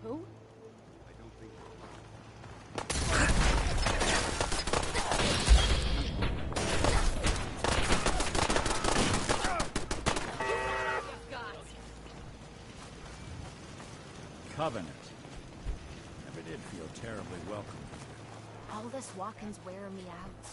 Who? Covenant. Never did feel terribly welcome. All this walking's wearing me out.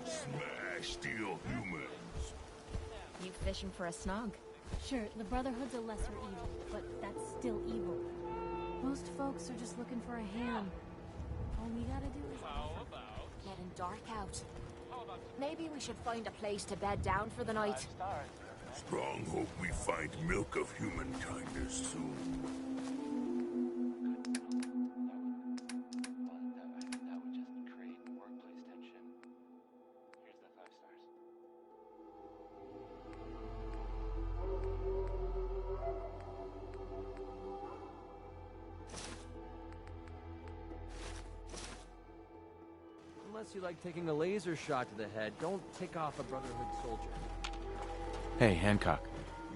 Smash steel humans. You fishing for a snog? Sure, the Brotherhood's a lesser evil, but that's still evil. Most folks are just looking for a hand. All we gotta do is... Getting dark out. Maybe we should find a place to bed down for the night. Strong hope we find milk of human kindness soon. Unless you like taking a laser shot to the head, don't tick off a Brotherhood soldier. Hey, Hancock.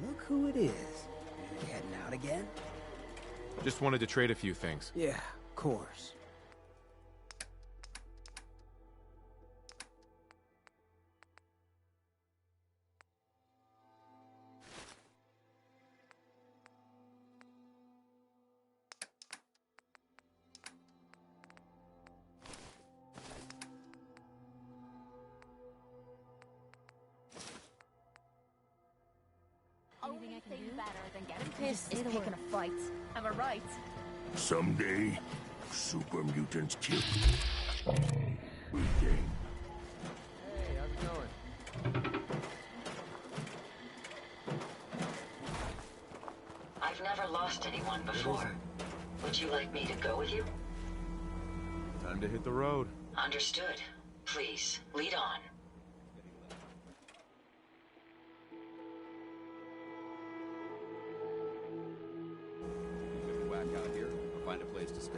Look who it is. You heading out again? Just wanted to trade a few things. Yeah, of course. Only thing better than getting pissed is picking a fight. Am I right? Someday, super mutants kill. We gain. Hey, how's it going? I've never lost anyone before. Would you like me to go with you? Time to hit the road. Understood. Please, lead on. Whack out here or find a place to stay.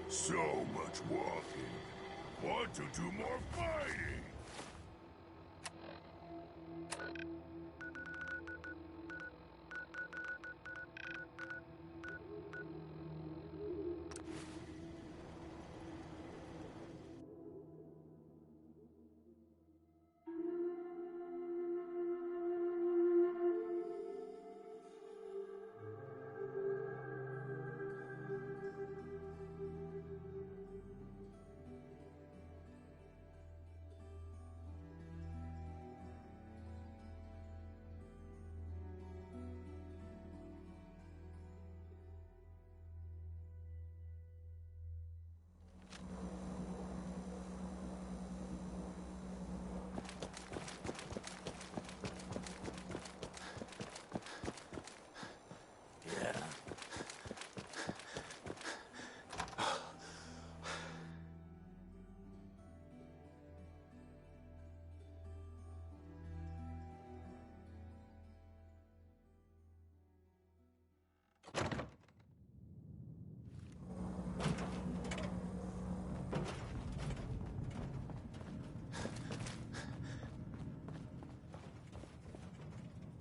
So much walking. Want to do more fighting?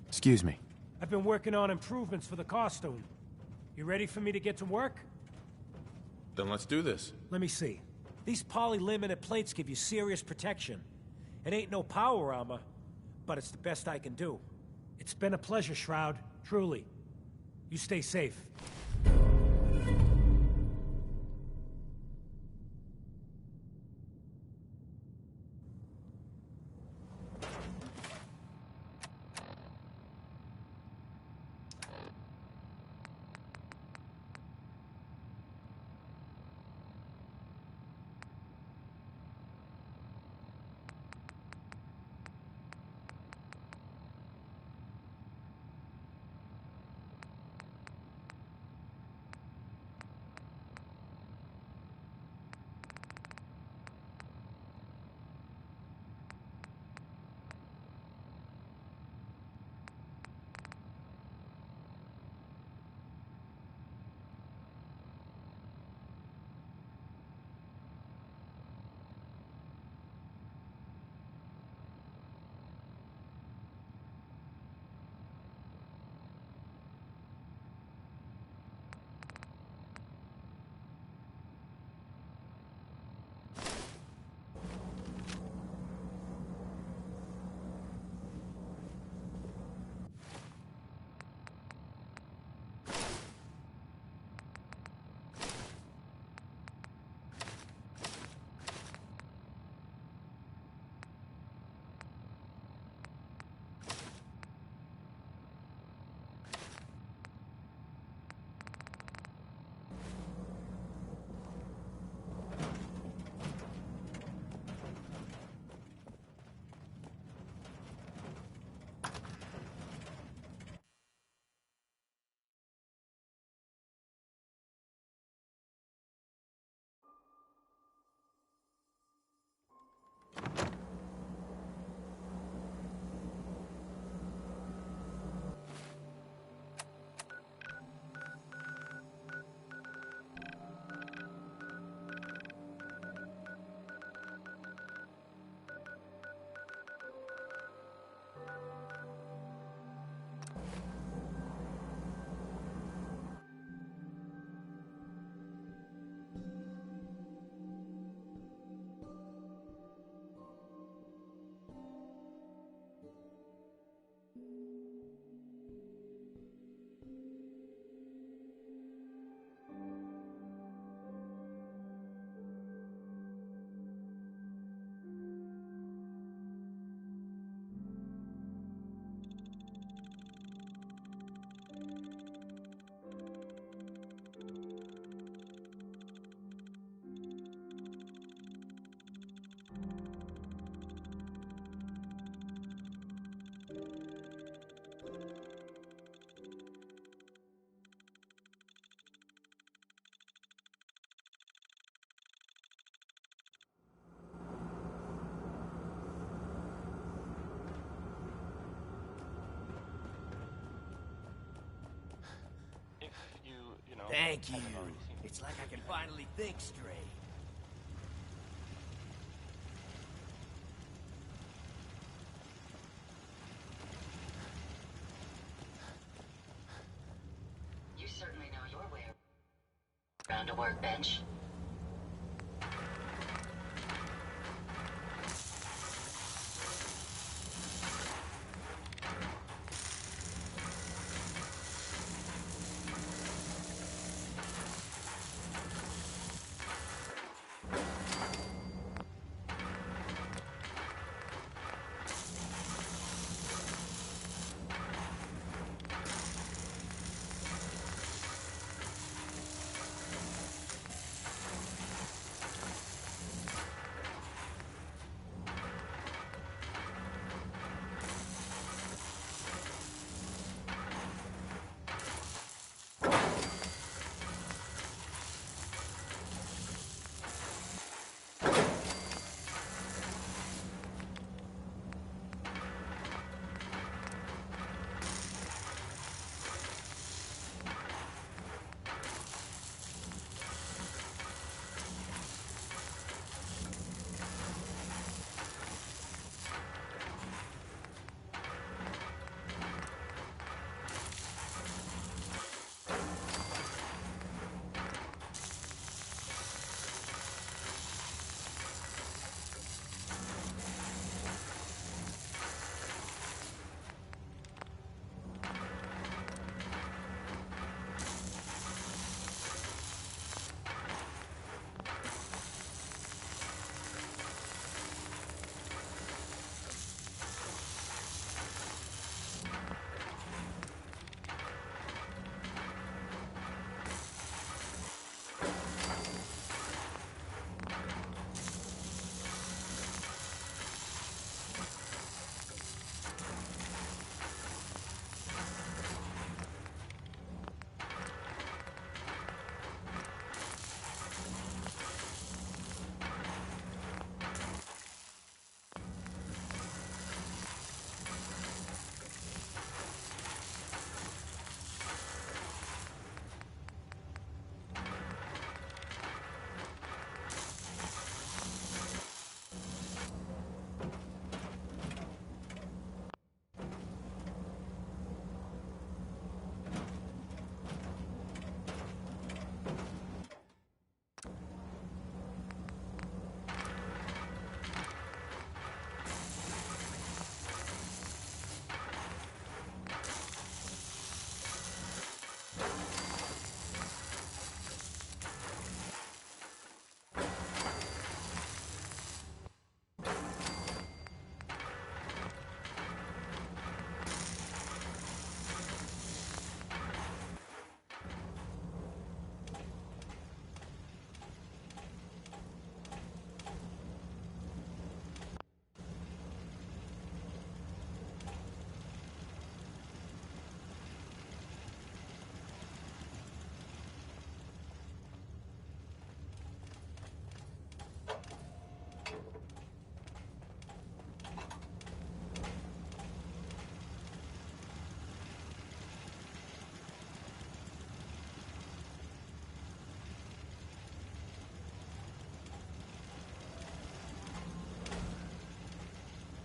Excuse me. I've been working on improvements for the costume. You ready for me to get to work? Then let's do this. Let me see. These poly-laminate plates give you serious protection. It ain't no power armor, but it's the best I can do. It's been a pleasure, Shroud. Truly. You stay safe. Thank you. It's like I can finally think straight. You certainly know your way around a workbench.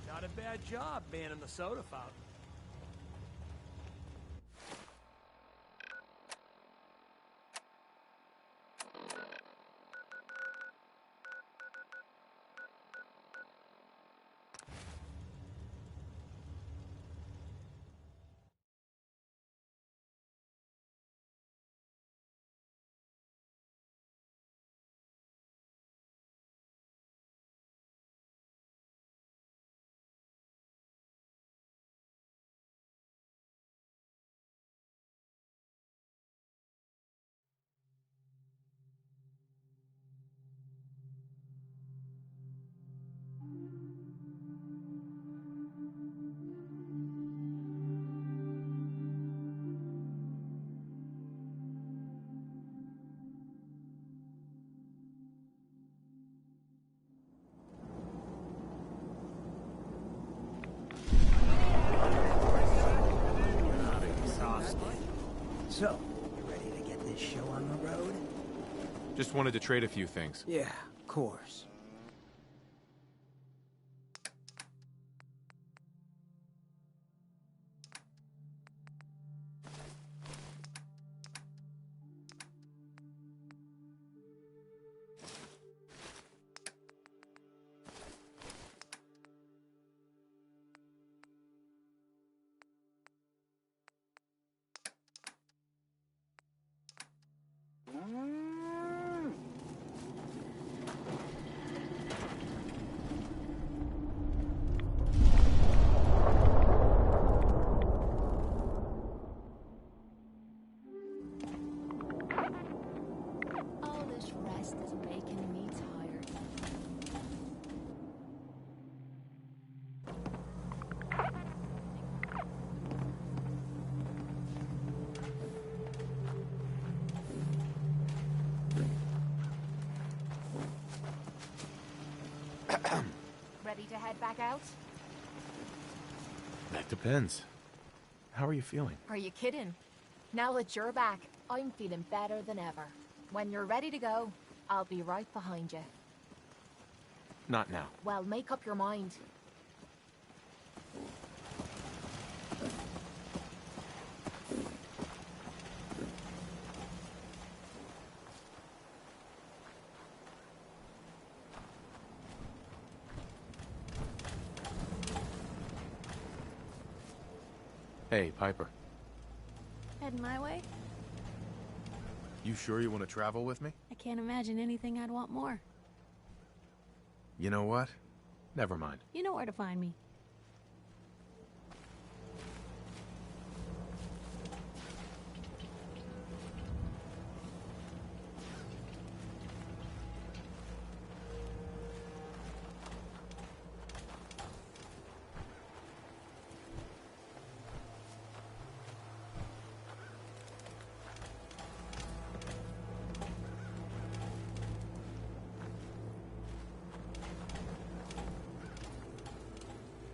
Not a bad job manning the soda fountain. So, you ready to get this show on road? Just wanted to trade a few things. Yeah, of course. All this rest is making me tired. Ready to head back out? That depends. How are you feeling? Are you kidding? Now that you're back, I'm feeling better than ever. When you're ready to go, I'll be right behind you. Not now. Well, make up your mind. Hey, Piper. Heading my way? You sure you want to travel with me? I can't imagine anything I'd want more. You know what? Never mind. You know where to find me.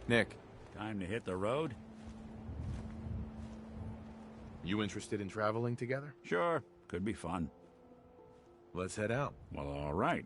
Nick. Time to hit the road? You interested in traveling together? Sure. Could be fun. Let's head out. Well, all right.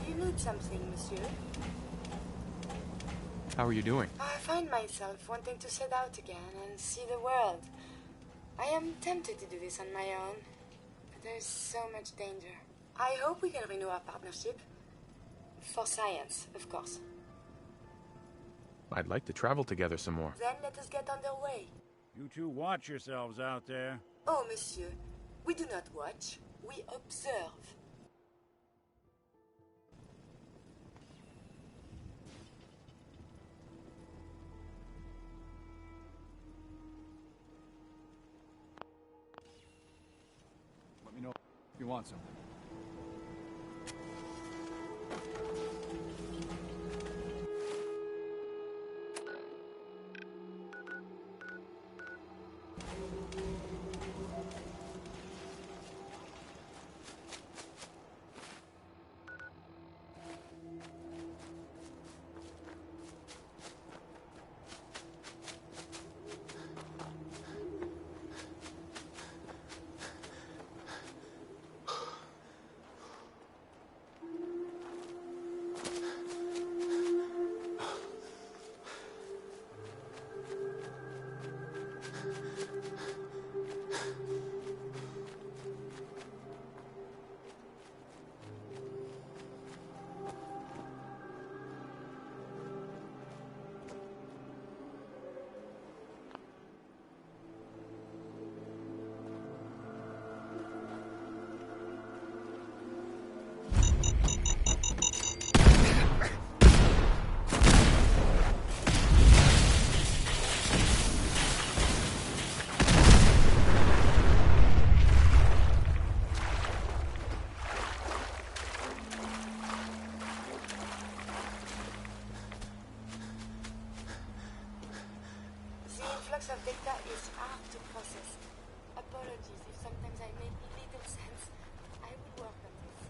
Do you need something, monsieur? How are you doing? I find myself wanting to set out again and see the world. I am tempted to do this on my own, but there's so much danger. I hope we can renew our partnership. For science, of course. I'd like to travel together some more. Then let us get underway. You two watch yourselves out there. Oh, monsieur, we do not watch, we observe. Let me know if you want something. data is hard to process. Apologies if sometimes I make little sense. I will work on this.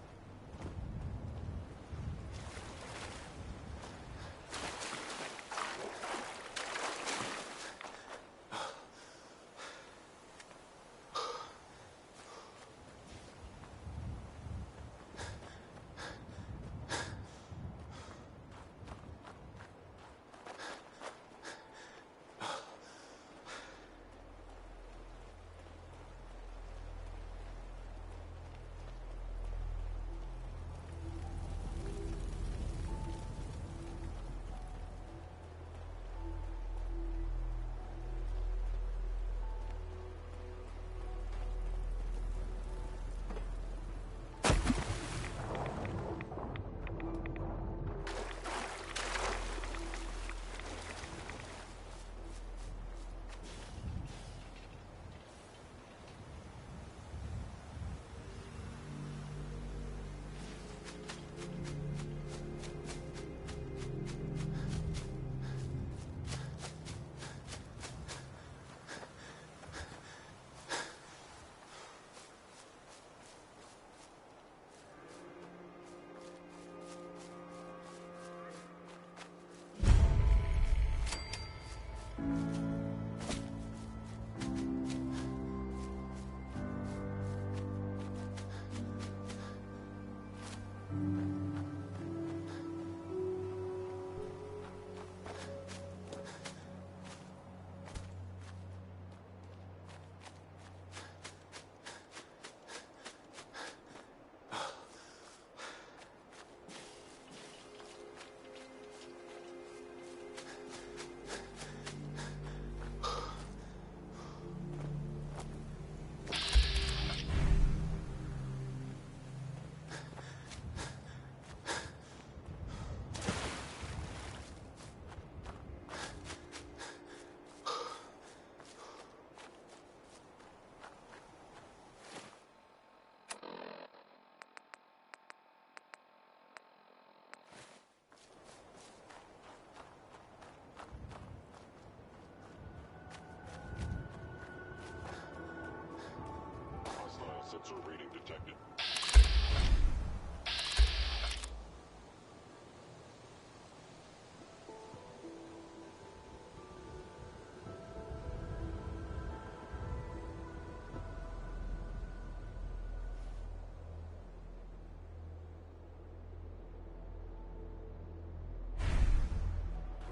Sensor reading detected.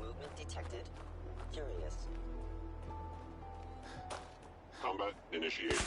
Movement detected. Curious. Combat initiated.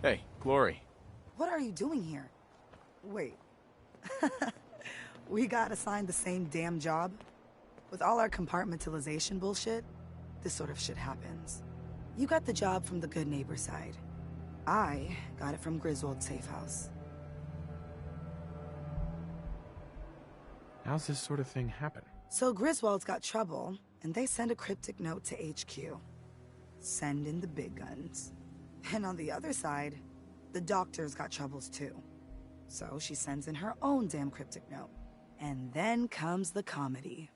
Hey, Glory. What are you doing here? Wait. We got assigned the same damn job? With all our compartmentalization bullshit, this sort of shit happens. You got the job from the good neighbor side. I got it from Griswold's safe house. How's this sort of thing happen? So Griswold's got trouble, and they send a cryptic note to HQ. Send in the big guns. And on the other side, the doctor's got troubles too. So she sends in her own damn cryptic note. And then comes the comedy.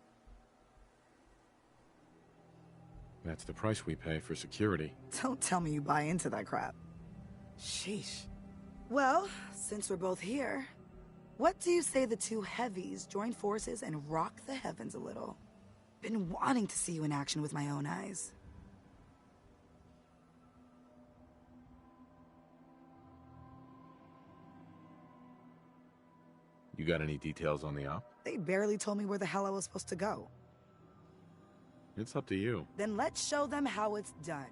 That's the price we pay for security. Don't tell me you buy into that crap. Sheesh. Well, since we're both here, what do you say the two heavies join forces and rock the heavens a little? Been wanting to see you in action with my own eyes. You got any details on the op? They barely told me where the hell I was supposed to go. It's up to you. Then let's show them how it's done.